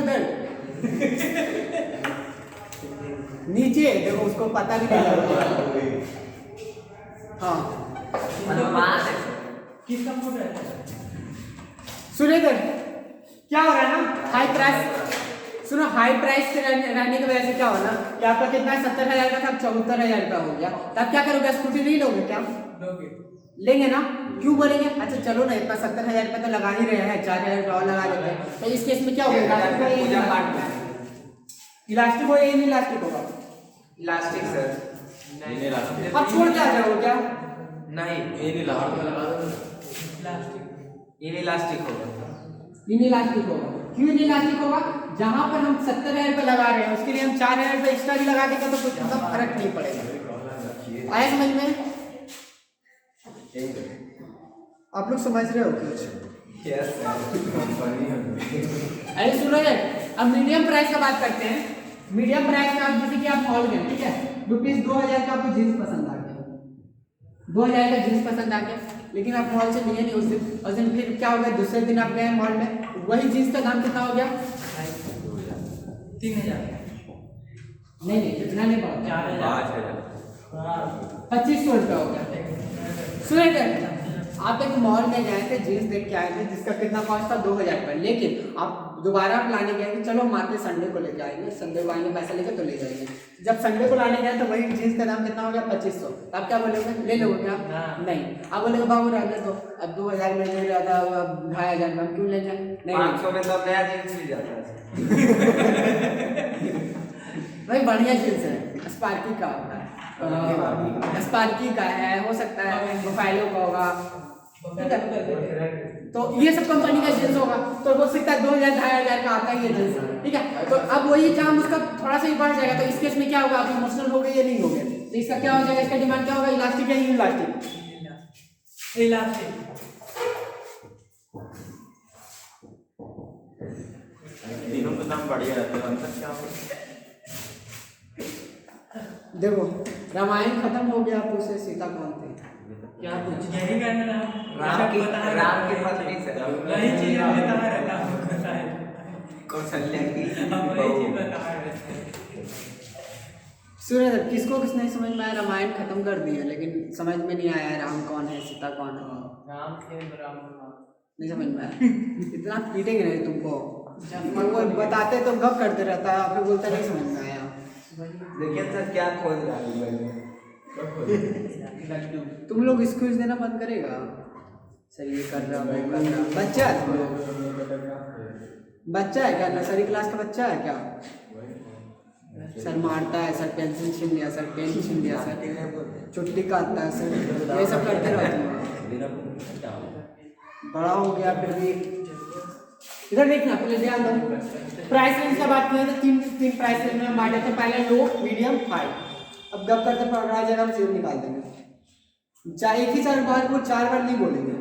नीचे देखो, उसको पता भी नहीं लगा। हाँ किसका फोटो है, सुनो इधर क्या हो रहा है ना, हाई प्राइस, सुनो हाई प्राइस रहने की वजह से क्या हो ना कि आपका कितना 70,000 का था, 74,000 का हो गया, तब क्या करोगे, स्कूटी नहीं लोगे क्या, लेंगे ना, क्यों बोलेंगे? अच्छा चलो ना, इतना 70,000 रुपये तो लगा ही रहे हैं, 4,000 रुपये और लगा लेते हैं। तो इस केस में क्या होगा? पूजा पाठ में इलास्टिक होगा या इलास्टिक होगा? Elastic sir. अब छोड़ के आ जाओगे क्या? नहीं, इलास्टिक होगा। इनइलास्टिक होगा। क्यों इनइलास्टिक होगा? जहां पर हम 70,000 रुपये लगा रहे हैं उसके लिए हम 4,000 रुपये एक्स्ट्रा भी लगा देंगे तो कुछ मतलब फर्क नहीं पड़ेगा। आया समझ में? आप लोग समझ रहे हो कुछ? यस अरे सुनो ये, अब मीडियम प्राइस का बात करते हैं। मीडियम प्राइस में आप जैसे कि आप मॉल गए, ठीक है, रुपीज 2,000 का आपको जीन्स पसंद आ गया, 2,000 का जीन्स पसंद आ गया, लेकिन आप मॉल से लिए नहीं उस दिन फिर क्या हो गया? दूसरे दिन आप गए मॉल में, वही जीन्स का दाम कितना हो गया? 3,000 नहीं इतना नहीं पड़ा, 2,500 रुपया हो गया। सुनिए, आप एक मॉल में गए थे, जीन्स देख के आए थे जिसका कितना कॉस्ट था? 2,000 रुपये, लेकिन आप दोबारा आप लाने गए कि चलो मार्केट संडे को लेके आएंगे, संडे को आएंगे पैसा लेकर तो ले जाएंगे। जब संडे को लाने गए तो वही जीन्स का दाम कितना हो गया? 2,500। आप क्या बोलोगे? ले लोगे क्या? नहीं, आप बोलोगे बाबू रहने दो, अब 2,000 में ले रहा था, अब 2,500 में हम क्यों ले जाए? नहीं, 500 में तो अब नया जीन्स मिल जाता है। भाई बढ़िया जीन्स है, स्पार्की का होगा, स्पार्की का है, हो सकता है प्रोफाइलो का होगा, तो ये सब कंपनी का जींस होगा, तो हो सकता है 2,000 2,500 का आता ही है जींस, ठीक है। तो अब वही दाम उसका थोड़ा सा ही बढ़ जाएगा, तो इस केस में क्या होगा? आप इमोशनल हो गए या नहीं हो गए? तो इसका क्या हो जाएगा? इसका डिमांड क्या होगा? इलास्टिक या इनइलास्टिक? इलास्टिक। तीनों का दाम बढ़िया रहता है, अंतर क्या होगा? देखो, रामायण खत्म हो गया, आप उसे सीता कौन थे? क्या कुछ यही कहना था? राम की पत्नी से वही चीज हम बता रहा था, कौशल्या की वही चीज बता रहे थे। सुनिए, किसको किस नहीं समझ में आया? रामायण खत्म कर दिया, लेकिन समझ में नहीं आया राम कौन है, सीता कौन है, राम थे, राम नहीं समझ में आया। इतना पीटेंगे नहीं तुमको, वो बताते तो गप करते रहता है, फिर बोलता नहीं समझ में आया। देखिए सर क्या खोज रहा है तुम लोग स्क्यूज देना बंद करेगा? सर ये कर रहा, वो कर रहा, बच्चा है तुम लोग? बच्चा है क्या? नर्सरी क्लास का बच्चा है क्या? सर मारता है, सर पेंसिल छीन लिया, सर पेन छीन लिया, सर छुट्टी काटता है, सर ये सब करते रहते हैं। बड़ा हो गया फिर भी। इधर देखना, पहले ध्यान दो, प्राइस रेंज का बात करें तो तीन प्राइस रेंज में बांटे थे, पहले लो, मीडियम, हाई। अब गप करते पड़ रहा जगह हम जीरो निकाल देंगे, चाहे एक ही चार बार को 4 बार नहीं बोलेंगे।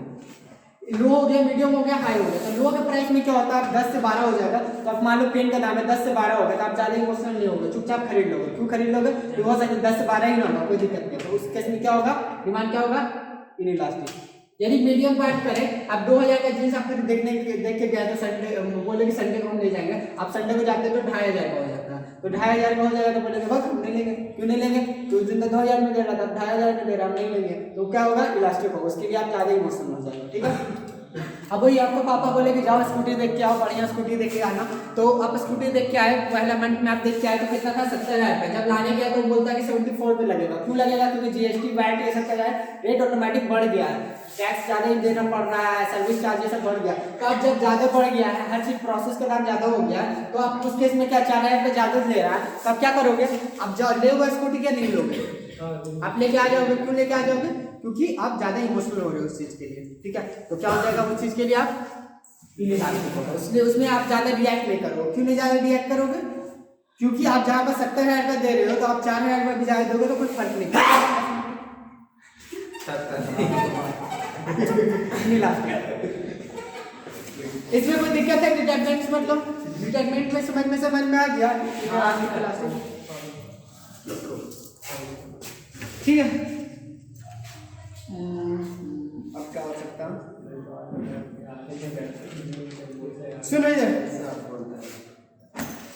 लो हो गया, मीडियम हो गया, हाई हो गया। तो लो के प्राइस में क्या होता है? 10 से 12 हो जाएगा। तो आप मान लो पेन का दाम है 10 से 12 होगा, तो आप ज़्यादा इमोशनल नहीं होगा, चुपचाप खरीद लोगे। क्यों खरीद लोगे? तो हो सकता है 10 से 12 ही ना होगा, कोई दिक्कत नहीं। तो उस केस में क्या होगा? डिमांड क्या होगा? इनइलास्टिक। यदि मीडियम बात करें, आप 2,000 का जींस आप देख के गए तो संडे बोले कि संडे को हम ले जाएंगे, आप संडे को जाते तो 2,500 का हो जाता है। तो 2,500 का हो जाएगा तो बोलेंगे बस हम नहीं लेंगे। क्यों नहीं लेंगे? तो उस दिन तो 2,000 में दे रहा था, 2,500 में दे रहा, हम नहीं लेंगे। तो क्या होगा? इलास्टिक होगा, उसके लिए आप ज़्यादा इमोशनल हो जाएंगे, ठीक है। अब वही आपको पापा बोले कि जाओ स्कूटी देख के आओ, बढ़िया स्कूटी देख के आना। तो आप स्कूटी देख के आए, पहला मंथ में आप देख के आए तो कितना था? 70,000 रुपये। जब लाने गया तो बोलता है कि 74 में लगेगा। क्यों लगेगा? क्योंकि जीएसटी वैट ये सब का रेट ऑटोमेटिक बढ़ गया है, टैक्स ज़्यादा ही देना पड़ रहा है, सर्विस चार्जेस सब बढ़ गया। तो अब जब ज़्यादा बढ़ गया है, हर चीज़ प्रोसेस का दाम ज़्यादा हो गया है, तो आप उस केस में क्या 4,000 रुपये ज़्यादा दे रहा है, तो आप क्या करोगे? आप जाओ ले स्कूटी, क्या नहीं लोगे? आप लेके आ जाओगे। क्यों लेके आ जाओगे? क्योंकि आप ज़्यादा इमोशनल हो रहे हो उस चीज़ के लिए, ठीक है। तो क्या हो जाएगा उस चीज़ के लिए? आप इनइलास्टिक होगा, इसलिए उसमें आप ज़्यादा रिएक्ट नहीं करोगे। क्यों नहीं ज़्यादा रिएक्ट करोगे? क्योंकि आप जहाँ पर 70,000 रुपये दे रहे हो, तो आप 4,000 रुपये भी ज़्यादा दोगे तो कोई फर्क नहीं पड़ेगा। इसमें कोई दिक्कत है? डिटैचमेंट मतलब डिटैचमेंट में समझ में आ गया, ठीक है। अब क्या हो सकता है? सुनिए,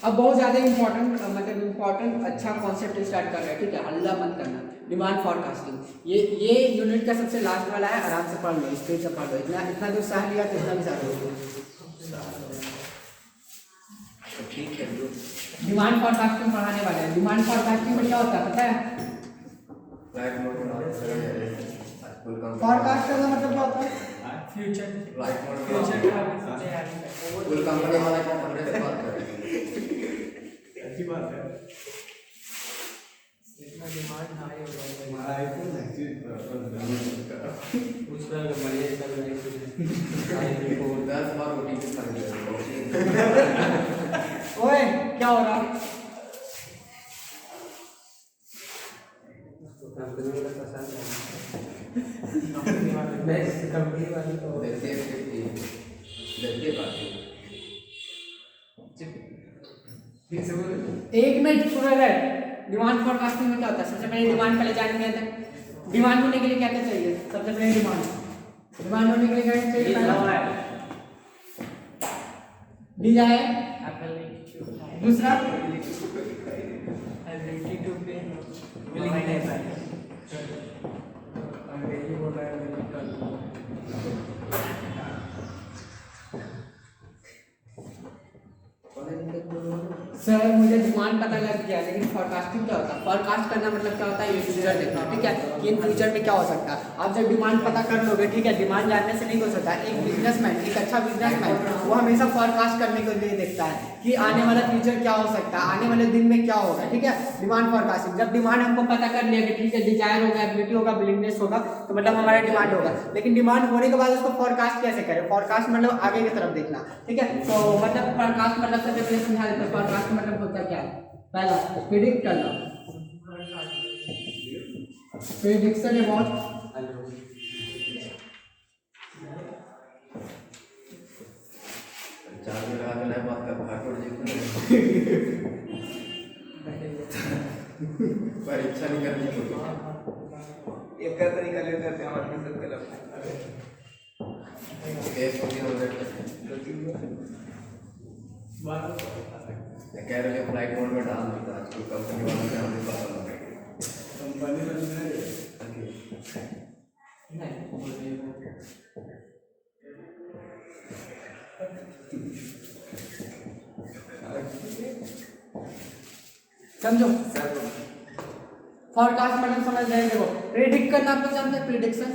अब बहुत ज़्यादा इम्पोर्टेंट अच्छा कॉन्सेप्ट स्टार्ट कर रहे हैं, ठीक है। हल्ला मत करना। डिमांड फॉरकास्टिंग, ये यूनिट का सबसे लास्ट वाला है, आराम से पढ़ लो, स्पीड से पढ़ लो। इतना जो सह लिया तो इतना भी सारा हो। ठीक है। डिमांड फॉरकास्टिंग पढ़ाने वाले हैं। डिमांड फॉरकास्टिंग में क्या होता है पता है? फुल फॉरकास्ट करना मतलब क्या होता है? फ्यूचर फ्लाइट मोड में फ्यूचर का तैयारी कर फुल कंपनी वाला क्या हमने से बात कर रहे हैं। अच्छी बात है इतना डिमांड हाई हो रहा है हमारा आईफोन उसका बढ़िया चल रहा है 10 बार ओटीपी खरीद रहे ओए क्या हो रहा? कंपनी वाला पसंद है कंपनी वाली तो देखते बात एक मिनट सुनो इधर। डिमांड फोरकास्टिंग में क्या होता है? सबसे पहले डिमांड पहले जानेंगे। डिमांड होने के लिए क्या क्या चाहिए? सबसे पहले डिमांड होने के लिए क्या चाहिए? पहला डिजायर, दूसरा एबिलिटी टू पे विलिंगनेस अंग्रेजी बोल रहा है सर मुझे डिमांड पता लग गया, लेकिन फोरकास्टिंग क्या होता है? फोरकास्ट करना मतलब क्या होता है? ये फ्यूचर देखना, ठीक है, कि इन फ्यूचर में क्या हो सकता है। आप जब डिमांड पता कर लोगे, ठीक है, डिमांड जानने से नहीं हो सकता। एक बिजनेसमैन, एक अच्छा बिजनेसमैन वो हमेशा फोरकास्ट करने के लिए देखता है कि आने वाला फ्यूचर क्या हो सकता है, आने वाले दिन में क्या होगा, ठीक है। डिमांड फोरकास्टिंग, जब डिमांड हमको पता कर लिया कि ठीक है डिजायर होगा, एबिलिटी होगा, विलिंगनेस होगा, तो मतलब हमारा डिमांड होगा। लेकिन डिमांड होने के बाद उसको फोरकास्ट कैसे करें? फोरकास्ट मतलब आगे की तरफ देखना, ठीक है। तो मतलब फोरकास्ट मतलब सबसे पहले समझा देते हैं। फोरकास्ट मतलब होता क्या है? पहला प्रेडिक्ट करना, प्रेडिक्शन अबाउट चार्ज लगा के नया बात का फाटोड़ जी परीक्षा नहीं करनी होगी एक का तरीका लेते हैं हमारे सब के लगता केस होती है कह रहे हैं फ्लाइट मोड में डाल देता आजकल कंपनी वालों से हमें पता लगा कंपनी में समझो। फोरकास्ट मतलब समझ रहे हैं। देखो प्रेडिक्ट करना आप लोग जानते हैं? प्रेडिक्शन,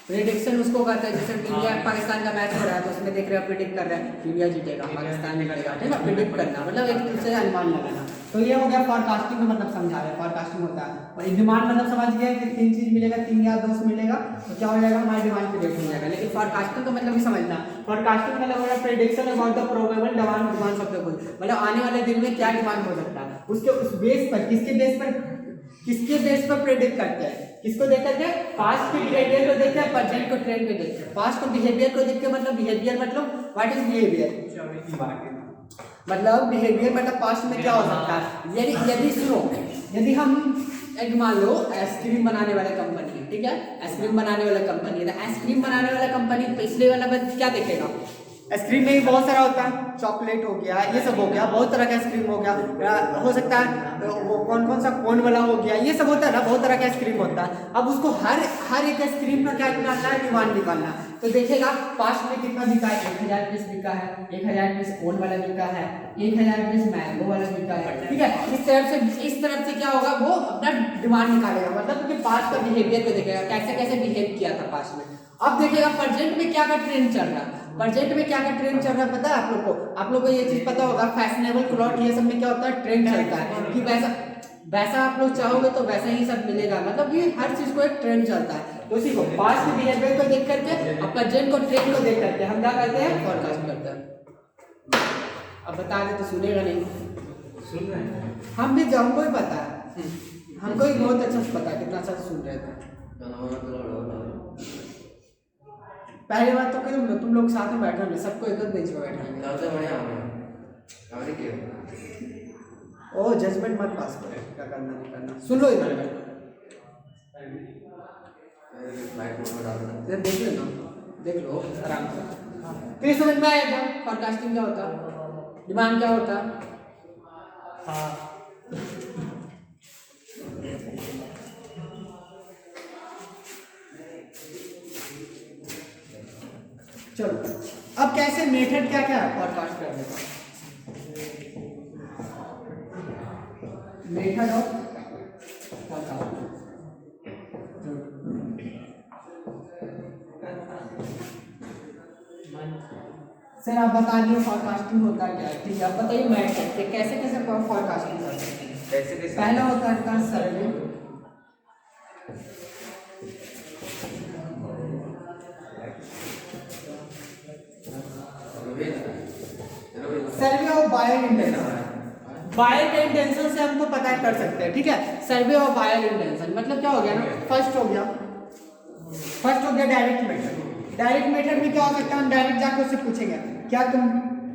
प्रेडिक्शन उसको कहते हैं जैसे इंडिया पाकिस्तान का मैच हो रहा है तो उसमें देख रहे हो प्रेडिक्ट कर रहे हैं इंडिया जीतेगा, पाकिस्तान जीतेगा, ठीक है। प्रेडिक्ट करना मतलब एक दूसरे से अनुमान लगाना। तो ये हो गया फोरकास्टिंग का मतलब समझा रहे हैं। फोरकास्टिंग होता है। और डिमांड मतलब समझ गया कि 3 चीज मिलेगा, 3 या 2 मिलेगा तो क्या हो जाएगा? हमारी डिमांड प्रेडिक्ट हो जाएगा। लेकिन फोरकास्टिंग का मतलब भी समझना। फोरकास्टिंग मतलब होगा prediction about the probable demand of the good, मतलब आने वाले दिन में क्या डिमांड हो सकता है, उसके उस बेस पर किसके बेस पर प्रेडिक्ट करते हैं? किसको देख करके? पास्ट के बिहेवियर को देखते हैं, प्रेजेंट को ट्रेंड को देखते हैं। पास्ट को बिहेवियर को देख के मतलब बिहेवियर मतलब व्हाट इज बिहेवियर, मतलब बिहेवियर मतलब पास्ट में क्या हो सकता है। यदि सुनो, यदि हम एक मान लो आइसक्रीम बनाने वाला कंपनी है, ठीक है, आइसक्रीम बनाने वाला कंपनी है, तो आइसक्रीम बनाने वाला कंपनी पिछले वाला बस क्या देखेगा? आइसक्रीम में भी बहुत सारा होता है, चॉकलेट हो गया, ये सब हो गया, बहुत तरह का आइसक्रीम हो गया, हो सकता है वो कौन कौन सा कोन वाला हो गया, ये सब होता है ना, बहुत तरह का आइसक्रीम होता है। अब उसको हर एक आइसक्रीम का क्या निकालना है? डिमांड निकालना। तो देखेगा पास्ट में कितना बिका है, 1000 पीस बिका है, 1000 पीस कोन वाला बिका है, 1000 पीस मैंगो वाला बिका है, ठीक है। इस तरफ से क्या होगा? वो अपना डिमांड निकालेगा, मतलब कि पास्ट का बिहेवियर को देखेगा, कैसे कैसे बिहेव किया था पास्ट में। अब देखेगा प्रेजेंट में क्या का ट्रेंड चल रहा है। प्रेजेंट में क्या का ट्रेंड चल रहा है पता है आप लोग को ये चीज पता होगा। फैशनेबल क्लॉथ ये सब में क्या होता है? ट्रेंड चलता है कि वैसा आप लोग चाहोगे तो वैसा ही सब मिलेगा, मतलब ये हर चीज को एक ट्रेंड चलता है। तो उसी को पास्ट बिहेवियर को देख करके और प्रेजेंट को ट्रेंड को देख करके हम क्या करते हैं? फोरकास्ट करते हैं। अब बता दे तो सुनेगा नहीं, सुन रहे हैं हम भी हमको ही पता है, हमको ही बहुत अच्छा से पता है कितना अच्छा सुन रहे थे। पहली बात तो तुम लोग साथ में बैठे होंगे, सबको एक बेंच पे बैठाएंगे। सबसे बढ़िया ओ जजमेंट मत पास करो, क्या करना नहीं करना। सुन लो इधर फ्लाइट मोड में डाल देना देख लो ना, देख लो आराम से, फिर समझ में आएगा फोरकास्टिंग क्या होता है, डिमांड क्या होता है। चलो अब कैसे मेथड क्या क्या है फोरकास्ट करने का? मेथड ऑफ फोरकास्ट सर आप बता दिए फॉरकास्टिंग होता क्या है, ठीक है आप बताइए मैथ करके कैसे कैसे फॉरकास्टिंग कर सकते हैं। कैसे कैसे पहला होता है आपका survey, survey of buyer intention. Buyer के इंटेंशन से हमको पता कर सकते हैं, ठीक है। सर्वे ऑफ बायर इंटेंशन मतलब क्या हो गया ना, फर्स्ट हो गया डायरेक्ट मेथड। डायरेक्ट मेथड में क्या हो सकता है, हम डायरेक्ट जाकर उससे पूछेंगे क्या तुम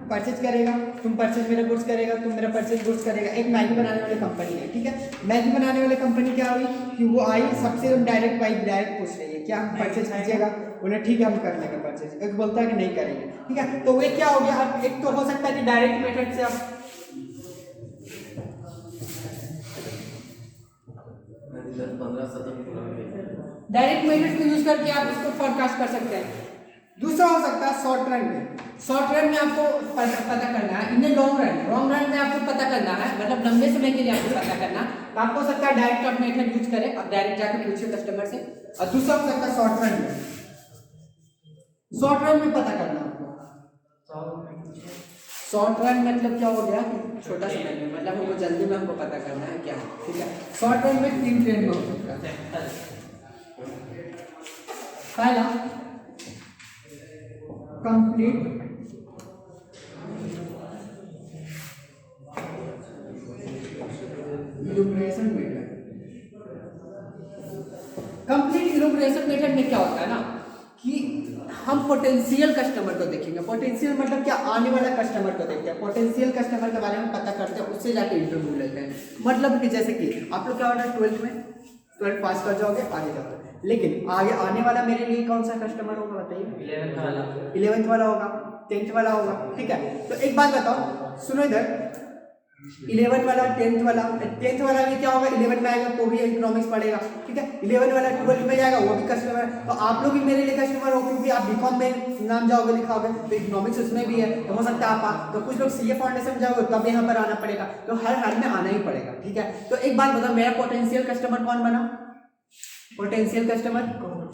परचेज करेगा, तुम परचेज मेरा गुड्स करेगा, तुम मेरा परचेज गुड्स करेगा। एक मैगी बनाने वाली कंपनी है, ठीक है। मैगी बनाने वाली कंपनी क्या हुई कि वो आई सबसे डायरेक्ट पूछ रही है क्या हम परचेज कीजिएगा, बोले ठीक है हम कर लेंगे परचेज। एक बोलता है कि नहीं करेंगे, ठीक है। तो वे क्या हो गया, अब एक तो हो सकता है कि डायरेक्ट मेथड से आप डायरेक्ट मेथड को यूज करके आप इसको फोरकास्ट कर सकते हैं। दूसरा हो सकता है शॉर्ट रन में। शॉर्ट रन में आपको पता करना है, इन लॉन्ग रन में आपको पता करना है, मतलब लंबे समय के लिए आपको पता करना। तो आपको हो सकता है डायरेक्ट आप मेथड यूज करें, आप डायरेक्ट जाकर पूछिए कस्टमर से। और दूसरा हो सकता है शॉर्ट रन में। शॉर्ट रन में पता करना आपको। शॉर्ट रन मतलब क्या हो गया कि छोटा समय में, मतलब हमको जल्दी में हमको पता करना है क्या, ठीक है। शॉर्ट रन में 3 ट्रेंड में हो सकता है। पहला कंप्लीट इलुमिनेशन मेथड। कंप्लीट इलुमिनेशन मेथड में क्या होता है ना कि हम पोटेंशियल कस्टमर को देखेंगे। पोटेंशियल मतलब क्या, आने वाला कस्टमर को देखते हैं, पोटेंशियल कस्टमर के बारे में पता करते हैं, उससे जाके इंटरव्यू लेते हैं। मतलब कि जैसे कि आप लोग क्या होता है 12th पास कर जाओगे, आगे जाओगे, लेकिन आगे आने वाला मेरे लिए कौन सा कस्टमर होगा बताइए। 11th वाला होगा, 10th वाला होगा, ठीक है। तो एक बात बताओ, सुनो इधर, 11 वाला 10th वाला भी क्या होगा, 11 में आएगा तो भी इकोनॉमिक्स पढ़ेगा, ठीक है। 11 वाला 12 में जाएगा वो भी कस्टमर। तो आप लोग भी मेरे लिए कस्टमर हो, क्योंकि आप बीकॉम में नाम जाओगे लिखाओगे तो इकोनॉमिक्स उसमें भी है, तो हो सकता है आप तो कुछ लोग सीए फाउंडेशन जाओगे तब यहाँ पर आना पड़ेगा, तो हर हाल में आना ही पड़ेगा, ठीक है। तो एक बात बताओ, मेरा पोटेंशियल कस्टमर कौन बना, पोटेंशियल कस्टमर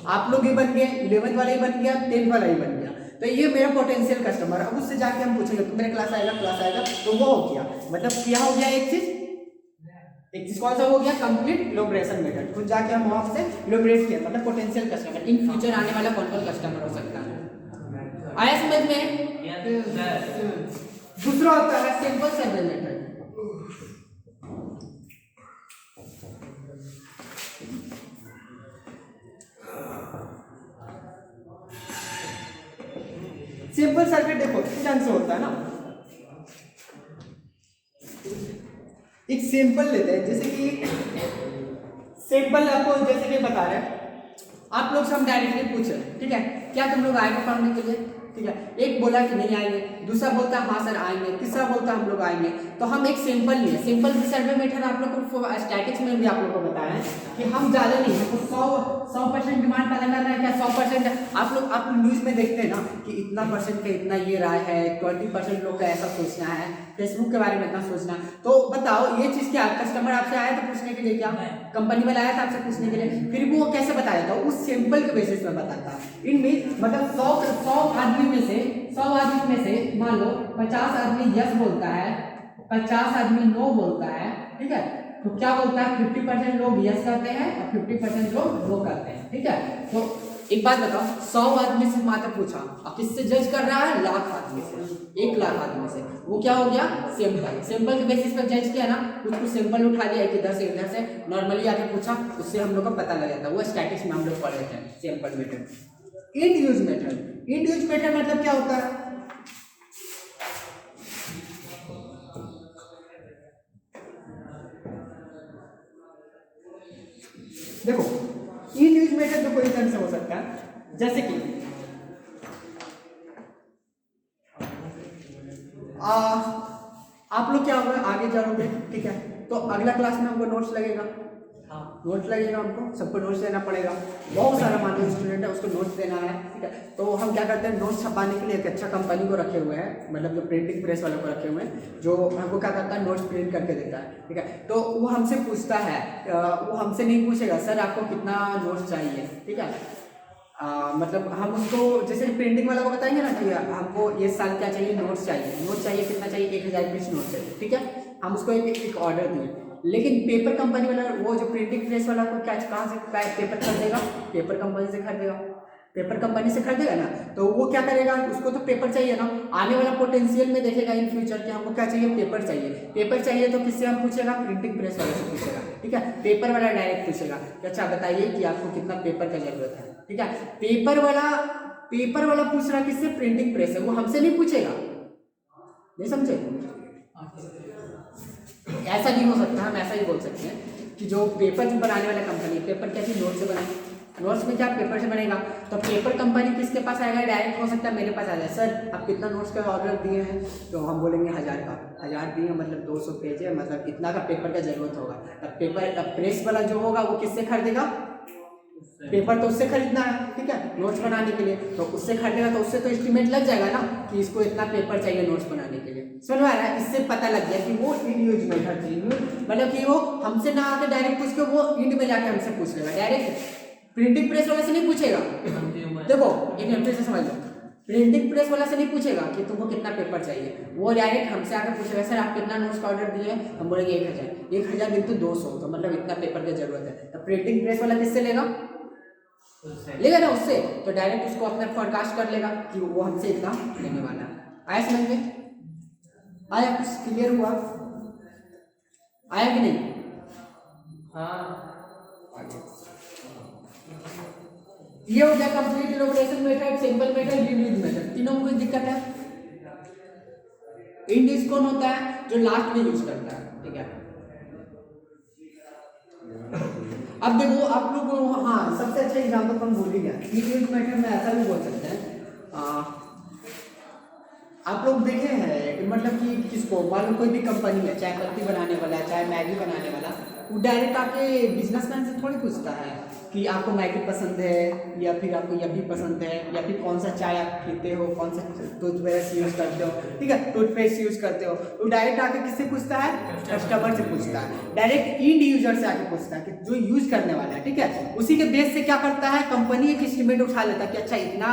आप लोग ही बन गए, 11th वाला ही बन गया, 10th वाला ही बन गया। तो ये मेरा पोटेंशियल कस्टमर। अब उससे जाके हम पूछेंगे तो मेरे क्लास आएगा, तो वो हो गया, मतलब क्या हो गया, एक चीज कौन सा हो गया, कंप्लीट इलुमिनेशन मेथड। खुद जाके हम वहां से इलुमिनेट किया, मतलब पोटेंशियल कस्टमर, इन फ्यूचर आने वाला कौन कौन कस्टमर हो सकता है। आया समझ में। दूसरा होता है सिंपल सर्वे मेथड। सिंपल सर्वे देखो किस ढंग से होता है ना, एक सैंपल लेते हैं, जैसे कि सैंपल आपको जैसे कि बता रहे हैं, आप लोग से हम डायरेक्टली पूछे, ठीक है, क्या तुम लोग आएंगे पढ़ने के लिए, ठीक है। एक बोला कि नहीं आएंगे, दूसरा बोलता हाँ सर आएंगे, तीसरा बोलता हम लोग आएंगे। तो हम एक सिंपल लिए, सिंपल सर्वे मेथड आप लोग को स्टैटिक्स में भी आप लोग को बताया है कि हम ज़्यादा नहीं, हमको 100% डिमांड पता करना है क्या, 100%। आप लोग न्यूज़ में देखते हैं ना कि इतना परसेंट का इतना ये राय है, 20% लोग का ऐसा सोचना है, फेसबुक के बारे में इतना सोचना। तो बताओ ये चीज़ क्या, कस्टमर आपसे आया था पूछने के लिए, क्या कंपनी वाला आया था आपसे पूछने के लिए, फिर वो कैसे बताया था, उस सिंपल के बेसिस में बताता। इनमें मतलब 100 आदमी में से मान लो 50 आदमी यस बोलता है, 50 आदमी नो बोलता है, ठीक है। तो क्या बोलता है, 50% लोग यस करते हैं और 50% लोग नो करते हैं, ठीक है। तो एक बात बताओ, 100 आदमी से मात्र पूछा, अब किससे जज कर रहा है, लाख आदमी से, 1 लाख आदमी से। वो क्या हो गया, सिंपल के बेसिस पर जज किया ना, कुछ सिंपल उठा लिया, इधर से नॉर्मली आके पूछा, उससे हम लोग को पता लग जाता। वो स्टैटिक्स में हम लोग पढ़ रहे थे, simple method. End use method मतलब क्या होता है, देखो इन यूज मेथड तो कोई तरह से हो सकता है, जैसे कि आप लोग क्या होगा, आगे जाओगे, ठीक है। तो अगला क्लास में हमको नोट्स लगेगा, नोट्स लगेगा, हमको सबको नोट्स देना पड़ेगा। बहुत सारा मान लो स्टूडेंट है, उसको नोट्स देना है, ठीक है। तो हम क्या करते हैं, नोट्स छपाने के लिए एक अच्छा कंपनी को रखे हुए हैं, मतलब जो प्रिंटिंग प्रेस वालों को रखे हुए हैं, जो हमको क्या करता है, नोट्स प्रिंट करके देता है, ठीक है। तो वो हमसे पूछता है, वो हमसे नहीं पूछेगा सर आपको कितना नोट्स चाहिए, ठीक है। मतलब हम उसको जैसे प्रिंटिंग वाला को बताएंगे ना कि हमको ये साल क्या चाहिए, नोट्स चाहिए कितना चाहिए, 1000 पीस नोट्स चाहिए, ठीक है। हम उसको एक ऑर्डर दिए, लेकिन पेपर कंपनी वाला वो जो प्रिंटिंग प्रेस वाला को क्या कहाँ से पेपर खरीदेगा, पेपर कंपनी से खरीदेगा, पेपर कंपनी से खरीदेगा ना, तो वो क्या करेगा, उसको तो पेपर चाहिए ना, आने वाला पोटेंशियल में देखेगा इन फ्यूचर कि हमको क्या चाहिए, पेपर चाहिए तो किससे हम पूछेगा, प्रिंटिंग प्रेस वाले से पूछेगा, ठीक है। पेपर वाला डायरेक्ट पूछेगा कि अच्छा बताइए कि आपको कितना पेपर का जरूरत है, ठीक है। पेपर वाला पूछ रहा किससे, प्रिंटिंग प्रेस है, वो हमसे नहीं पूछेगा, नहीं समझे। ऐसा नहीं हो सकता, हम ऐसा ही बोल सकते हैं कि जो पेपर बनाने वाला कंपनी, पेपर कैसी नोट से बनाए, नोट्स में क्या पेपर से बनेगा, तो पेपर कंपनी किसके पास आएगा, डायरेक्ट हो सकता है मेरे पास आ जाए, सर आप कितना नोट्स का ऑर्डर दिए हैं, तो हम बोलेंगे 1000 का, 1000 दिए मतलब 200 पेज है, मतलब इतना का पेपर का जरूरत होगा। अब प्रेस वाला जो होगा वो किससे खरीदेगा, पेपर तो उससे खरीदना है, ठीक है, नोट्स बनाने के लिए, तो उससे खरीदेगा, तो उससे तो एस्टिमेट लग जाएगा ना कि इसको इतना पेपर चाहिए नोट्स बनाने के लिए, समझ में आ रहा है। इससे पता लग गया कि वो इंड यूज मेथड चाहिए, मतलब कि वो हमसे ना आके डायरेक्ट पूछ के वो इंड में जाके हमसे पूछ लेगा, डायरेक्ट प्रिंटिंग प्रेस वाले से नहीं पूछेगा। देखो एक मिनट से समझ लो, प्रिंटिंग प्रेस वाला से नहीं पूछेगा कि तुमको कितना पेपर चाहिए, वो डायरेक्ट हमसे आकर पूछेगा सर आप कितना नोट्स का ऑर्डर दिए, हम बोलेंगे 1000 दिन तो 200, तो मतलब इतना पेपर की जरूरत है, तो प्रिंटिंग प्रेस वाला किससे लेगा ना उससे, तो डायरेक्ट उसको अपने फोरकास्ट कर लेगा कि वो हमसे इतना लेने वाला है। आया समझ में, आया कुछ क्लियर हुआ, आया कि नहीं, ये हो गया complete elaboration method, simple method, use method, तीनों में कोई दिक्कत है। इंडिस कौन होता है, जो लास्ट में यूज करता है, ठीक है। अब देखो आप लोग, हाँ सबसे अच्छा एग्जांपल हम भूल ही गए, यूज मेथड में ऐसा भी बोल सकते हैं, आप लोग देखे हैं मतलब कि किसको मान लो कोई भी कंपनी है, चाहे पत्ती बनाने वाला है, चाहे मैगी बनाने वाला, वो डायरेक्ट आके बिजनेसमैन से थोड़ी पूछता है कि आपको मैगी पसंद है या फिर आपको यही पसंद है, या फिर कौन सा चाय आप पीते हो, कौन सा टूथपेस्ट यूज करते हो, ठीक है, टूथपेस्ट यूज करते हो, वो डायरेक्ट आके किससे पूछता है, कस्टमर से पूछता है, डायरेक्ट इंड यूजर से आके पूछता है कि जो यूज करने वाला है, ठीक है। उसी के बेस से क्या करता है, कंपनी एक एस्टिमेट उठा लेता है कि अच्छा इतना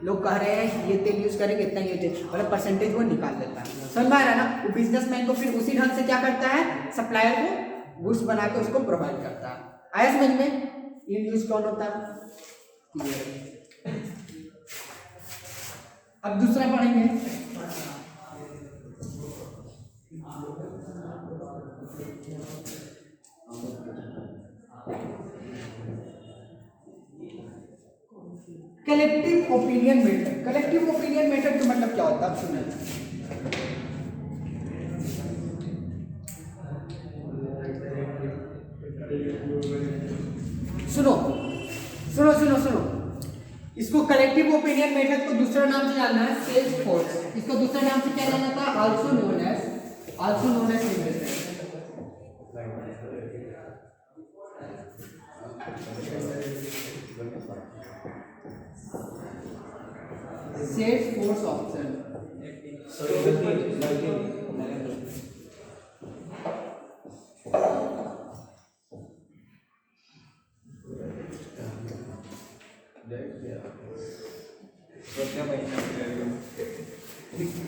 लोग कह रहे हैं ये तेल यूज करेंगे, इतना यूज, मतलब परसेंटेज वो निकाल देता है, समझ में आ रहा है ना। वो बिजनेसमैन को फिर उसी ढंग से क्या करता है, सप्लायर को गुड्स बना के उसको प्रोवाइड करता है। आया समझ में, इंड यूज कौन होता है। अब दूसरा पढ़ेंगे, collective opinion method. Collective opinion method का मतलब क्या होता है, आप सुनो, इसको कलेक्टिव ओपिनियन मेथड को दूसरा नाम से जानना है, सेल्स फोर्स। इसको दूसरा नाम से क्या जाना था, also known as sales force option.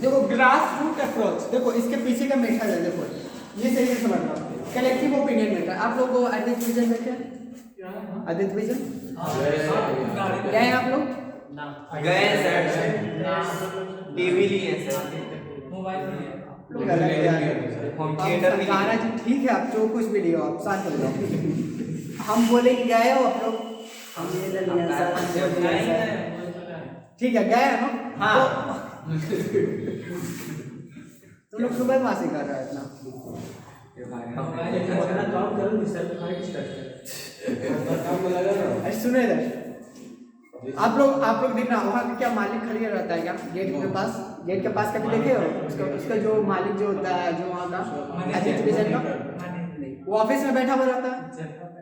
देखो ग्रास रूट अप्रोच, देखो इसके पीछे का मेथड है, देखो ये सही से समझना। कलेक्टिव ओपिनियन मेथड, आप लोग को आदित्य विजन देखे, आदित्य विजन गए हैं आप लोग, गए सर, टीवी लिए सर, होम थिएटर भी गाना जी ठीक है, आप जो कुछ भी लियो आप साथ हो जाओ, हम बोलेंगे गए हो आप लोग, हम ये ले लिया सर, ठीक है गए हो ना, हाँ तुम लोग सुबह वहां से कर रहा है इतना, सुने इधर, आप लोग देखना वहाँ का क्या मालिक खड़ी रहता है क्या, गेट के पास कभी देखे हो, उसका जो मालिक जो होता है, जो वहाँ का आदित्य विजन का, वो ऑफिस में बैठा हुआ रहता है,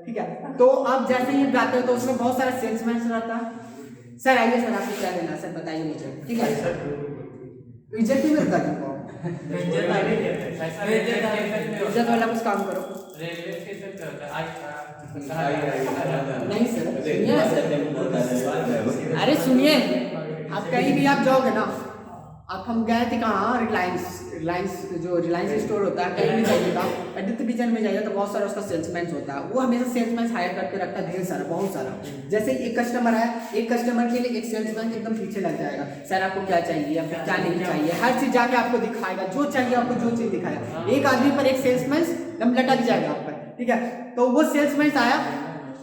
ठीक है। तो आप जैसे ही जाते हो तो उसमें बहुत सारा सेल्समैन रहता है, सर आइए सर आपको क्या लेना है सर बताइए मुझे, ठीक है, इज्जत ही मिलता है, इज्जत वाला कुछ काम करो। रेलवे स्टेशन पे होता है नहीं सर, सुनिए ना सर। अरे सुनिए, आप कहीं भी आप जाओगे ना, आप हम गए थे कहाँ, रिलायंस जो रिलायंस स्टोर होता है, कहीं भी जाइएगा, आदित्य विजन में जाइए तो बहुत सारा उसका सेल्समैन होता है। वो हमेशा सेल्समैन हायर करके रखता है, ढेर सारा, बहुत सारा। जैसे एक कस्टमर है, एक कस्टमर के लिए एक सेल्समैन एकदम पीछे लग जाएगा, सर आपको क्या चाहिए, आपको क्या नहीं चाहिए, हर चीज जाके आपको दिखाएगा, जो चाहिए आपको जो चीज दिखाएगा। एक आदमी पर एक सेल्समैन एकदम लटक जाएगा आप पर, ठीक है। तो वो सेल्समैन आया,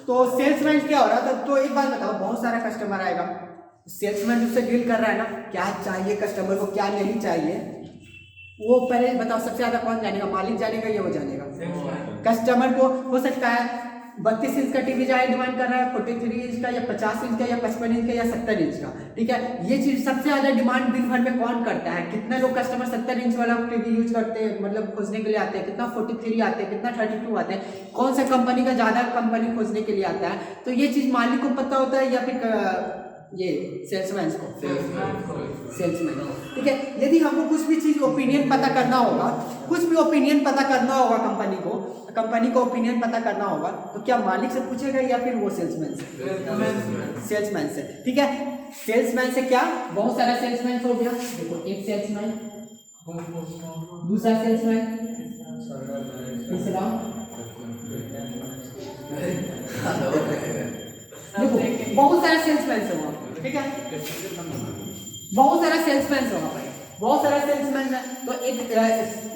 तो सेल्समैन क्या हो रहा था, तो एक बात बताओ, बहुत सारा कस्टमर आएगा, सेल्समैन उससे डील कर रहा है ना, क्या चाहिए कस्टमर को, क्या नहीं चाहिए, वो पहले बताओ सबसे ज्यादा कौन जानेगा, मालिक जानेगा या वो जानेगा? कस्टमर को हो सकता है 32 इंच का टीवी जाए डिमांड कर रहा है, 43 इंच का या 50 इंच का या 55 इंच का या 70 इंच का, ठीक है। ये चीज सबसे ज्यादा डिमांड दिन भर में कौन करता है? कितने लोग कस्टमर 70 इंच वाला टीवी यूज करते हैं, मतलब खोजने के लिए आते हैं, कितना 43 आते हैं, कितना 32 आते हैं, कौन सा कंपनी का ज्यादा कंपनी खोजने के लिए आता है? तो ये चीज मालिक को पता होता है या फिर ये सेल्समैन को? सेल्समैन, ठीक है। यदि हमको कुछ भी चीज ओपिनियन पता करना होगा, कुछ भी ओपिनियन पता करना होगा कंपनी को ओपिनियन पता करना होगा, तो क्या मालिक से पूछेगा या फिर वो सेल्समैन से? सेल्समैन से, ठीक है। सेल्समैन से क्या, बहुत सारा सेल्समैन हो गया, देखो एक सेल्समैन, दूसरा सेल्समैन, तीसरा, देखो बहुत सारा सेल्समैन होगा, ठीक है। बहुत सारा सेल्समैन होगा भाई, बहुत सारा सेल्समैन है। तो एक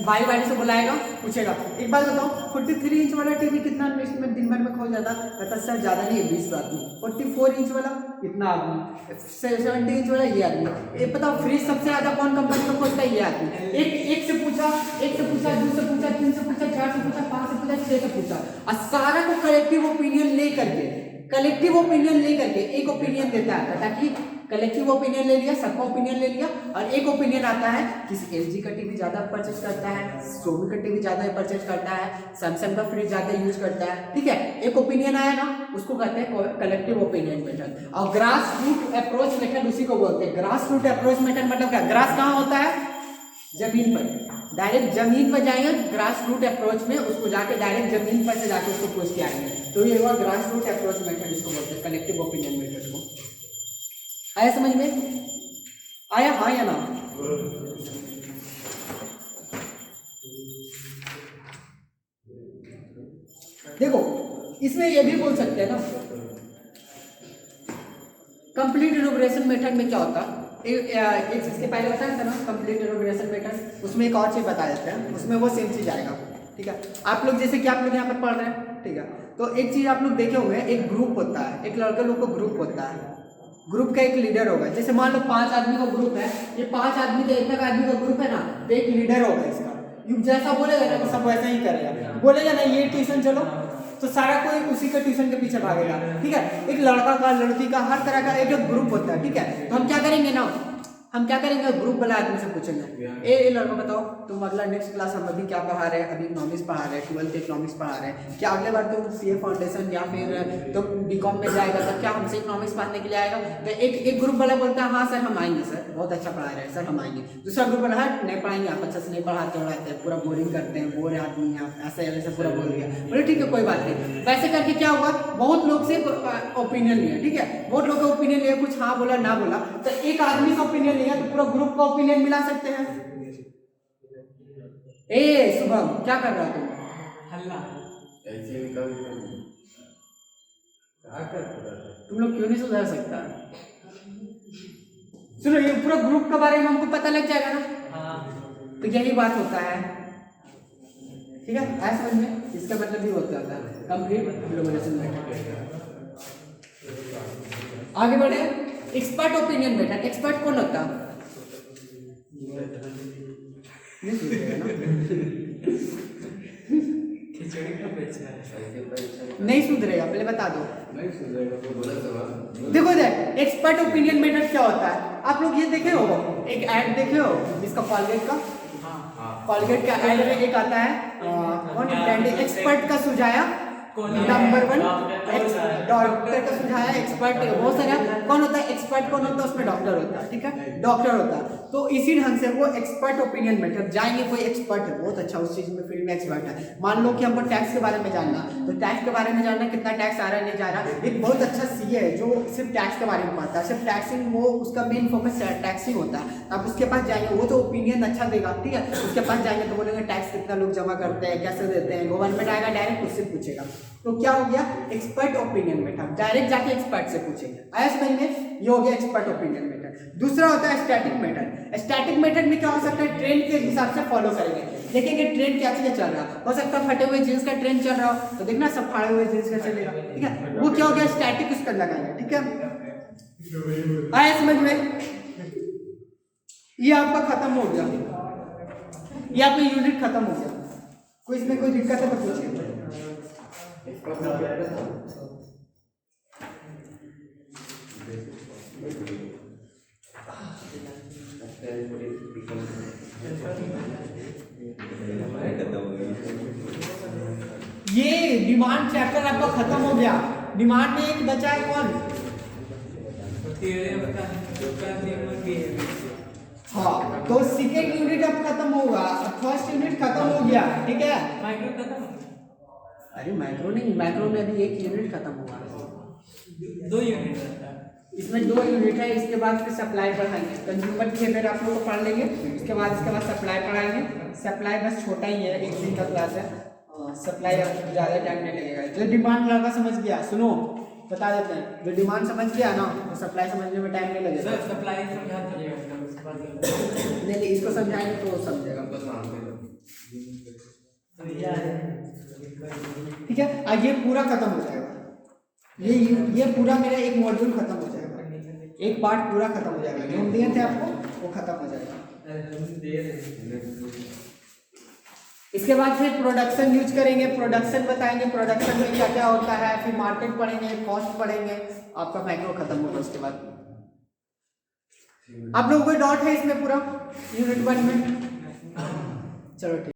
बारी बारी से बुलाएगा, पूछेगा, एक बात बताओ 43 इंच वाला टीवी कितना इन्वेस्टमेंट दिन भर में खोल जाता? कहता सर ज्यादा नहीं है, 20 आदमी। 44 इंच वाला इतना आदमी, 70 इंच वाला ये आदमी। ये बताओ फ्रिज सबसे ज्यादा कौन कंपनी का खोजता है? ये आदमी। एक से पूछा, 2 से पूछा, 3 से पूछा, 4 से पूछा, 5 से पूछा, 6 से पूछा, और सारा को कलेक्टिव ओपिनियन लेकर के एक ओपिनियन देता है, ताकि कलेक्टिव ओपिनियन ले लिया, सबका ओपिनियन ले लिया, और एक ओपिनियन आता है किसी एलजी का टीवी ज्यादा परचेज करता है, सोनी का टीवी ज्यादा परचेज करता है, सैमसंग का फ्रिज ज्यादा यूज करता है, ठीक है। एक ओपिनियन आया ना, उसको कहते हैं कलेक्टिव ओपिनियन मेथड। और ग्रास रूट अप्रोच मेथड उसी को बोलते हैं। ग्रास रूट अप्रोच मेथड मतलब क्या? ग्रास कहाँ होता है? जमीन पर, डायरेक्ट जमीन पर जाएंगे ग्रास रूट अप्रोच में, उसको जाके डायरेक्ट जमीन पर से जाके उसको पूछ के आएंगे, तो ये हुआ ग्रास रूट अप्रोच मेथड, इसको बोलते हैं कलेक्टिव ओपिनियन मेथड को। आया समझ में? आया हाँ या ना? देखो इसमें ये भी बोल सकते हैं ना, कंप्लीट इनोग्रेशन मेथड में क्या होता है, एक इसके पहले बताया था ना कंप्लीट इनोग्रेशन मेथड, उसमें एक और चीज बता देते हैं, उसमें वो सेम चीज आएगा, ठीक है। आप लोग जैसे कि आप लोग यहाँ पर पढ़ रहे हैं, ठीक है, तो एक चीज आप लोग देखे होंगे, एक ग्रुप होता है, एक लड़के लोग को ग्रुप होता है, ग्रुप का एक लीडर होगा। जैसे मान लो 5 आदमी का ग्रुप है, ये 5 आदमी का, इतना आदमी का ग्रुप है ना, तो एक लीडर होगा इसका, जैसा बोलेगा ना तो सब वैसा ही करेगा। बोलेगा ना ये ट्यूशन चलो, तो सारा कोई उसी के ट्यूशन के पीछे भागेगा, ठीक है। एक लड़का का, लड़की का, हर तरह का एक ग्रुप होता है, ठीक है। तो हम क्या करेंगे ना, हम क्या करेंगे, ग्रुप वाला आदमी से पूछेंगे, ए लड़का बताओ तुम अगला नेक्स्ट क्लास हम अभी क्या पढ़ा रहे हैं, अभी इकोनॉमिक्स पढ़ा रहे हैं, 12th इकोनॉमिक्स पढ़ा रहे हैं, क्या अगले बार तुम सीए फाउंडेशन या फिर तुम बीकॉम में जाएगा तब क्या हमसे इकोनॉमिक्स पढ़ने के लिए आएगा? तो एक ग्रुप वाला बोलता है हाँ सर हम आएंगे, सर बहुत अच्छा पढ़ा रहे हैं सर हम आएंगे। दूसरा ग्रुप वाला हट नहीं पढ़ाएंगे, आप अच्छा से नहीं पढ़ाते उड़ाते हैं, पूरा बोरिंग करते हैं, बोर आदमी हैं आप, ऐसा ऐसा पूरा बोल दिया, बोले ठीक है कोई बात नहीं। वैसे करके क्या हुआ, बहुत लोग से ओपिनियन लिया, ठीक है, बहुत लोग का ओपिनियन लिया, कुछ हाँ बोला ना बोला, तो एक आदमी का ओपिनियन लिया तो पूरा ग्रुप का ओपिनियन मिला सकते हैं। ए शुभम क्या कर रहा तुम? हल्ला तुम लोग क्यों नहीं सुधर सकता? सुनो ये पूरा ग्रुप के बारे में हमको पता लग जाएगा ना, तो यही बात होता है, ठीक है। ऐसा समझ में, इसका मतलब भी होता है कंप्लीट इनोग्रेशन मेथड। आगे बढ़े, एक्सपर्ट ओपिनियन मेथड। एक्सपर्ट कौन होता है? नहीं सुधरेगा ना, नहीं सुधरेगा, पहले बता दो। देखो एक्सपर्ट ओपिनियन मेथड क्या होता है, आप लोग ये देखे हो, एक ऐड देखे हो इसका कॉलगेट का, कॉलगेट का ऐड में एक आता है कौन, एक्सपर्ट का सुझाया नंबर 1 डॉक्टर का समझाया, एक्सपर्ट बहुत सारा। कौन होता है एक्सपर्ट, कौन होता है उसमें डॉक्टर होता है, ठीक है, डॉक्टर होता है। तो इसी ढंग से वो एक्सपर्ट ओपिनियन में जब जाएंगे, कोई एक्सपर्ट है बहुत अच्छा उस चीज में, फील्ड में एक्सपर्ट है। मान लो कि हमको टैक्स के बारे में जानना, तो टैक्स के बारे में जानना कितना टैक्स आ रहा है नहीं जा रहा। एक बहुत अच्छा सीए है जो सिर्फ टैक्स के बारे में पढ़ता है, सिर्फ टैक्सिंग, वो उसका मेन फोकस टैक्सिंग होता है। आप उसके पास जाएंगे, वो तो ओपिनियन अच्छा देगा, ठीक है। उसके पास जाएंगे तो बोलेंगे टैक्स कितना लोग जमा करते हैं, कैसे देते हैं, गवर्नमेंट आएगा डायरेक्ट उससे पूछेगा। तो क्या हो गया, एक्सपर्ट ओपिनियन मेथड, डायरेक्ट जाके एक्सपर्ट से पूछेंगे। आया समझ में, ये हो गया एक्सपर्ट ओपिनियन मेथड। दूसरा होता है स्टैटिक मेथड। स्टैटिक मेथड में क्या हो सकता है, ट्रेंड के हिसाब से फॉलो करेंगे, देखेंगे ट्रेंड क्या चीज चल रहा है। हो सकता है फटे हुए जींस का ट्रेंड चल रहा हो तो देखना सब फाड़े हुए जींस का चलेगा, ठीक है। वो क्या हो गया, स्टैटिक उस पर लगाएंगे, ठीक है। आया समझ में, ये आपका खत्म हो गया, ये आपका यूनिट खत्म हो गया। कोई इसमें कोई दिक्कत है तो पूछिए। ये डिमांड चैप्टर आपका खत्म हो गया। डिमांड में एक बचा है कौन, हाँ, तो सेकेंड यूनिट अब खत्म होगा, फर्स्ट यूनिट खत्म हो गया, ठीक है। माइक्रो खत्म, अरे माइक्रो नहीं, माइक्रो में अभी एक यूनिट खत्म हुआ, 2 यूनिट रहता है। इसमें 2 यूनिट है। इसके बाद फिर सप्लाई पढ़ाएंगे, कंज्यूमर बिहेवियर आप लोग को पढ़ लेंगे। इसके बाद सप्लाई पढ़ाएंगे। सप्लाई बस छोटा ही है, 1 दिन का क्लास है, सप्लाई अब ज़्यादा टाइम नहीं लगेगा। जो डिमांड लड़का समझ गया, सुनो बता देते हैं, जो डिमांड समझ गया ना तो सप्लाई समझने में टाइम नहीं लगेगा। सर सप्लाई समझा दीजिएगा, उसके बाद नहीं, इसको समझाएंगे तो वो समझेगा, ठीक है। आज ये पूरा खत्म हो जाएगा, ये पूरा मेरा एक मॉड्यूल खत्म हो जाएगा, एक पार्ट पूरा खत्म हो जाएगा। जो हम दिए थे आपको वो खत्म हो जाएगा। इसके बाद फिर प्रोडक्शन यूज करेंगे, प्रोडक्शन बताएंगे, प्रोडक्शन में क्या क्या होता है, फिर मार्केट पढ़ेंगे, कॉस्ट पढ़ेंगे, आपका माइक्रो खत्म होगा। उसके बाद आप लोगों को डाउट है इसमें पूरा यूनिट 1 में, चलो ठीक।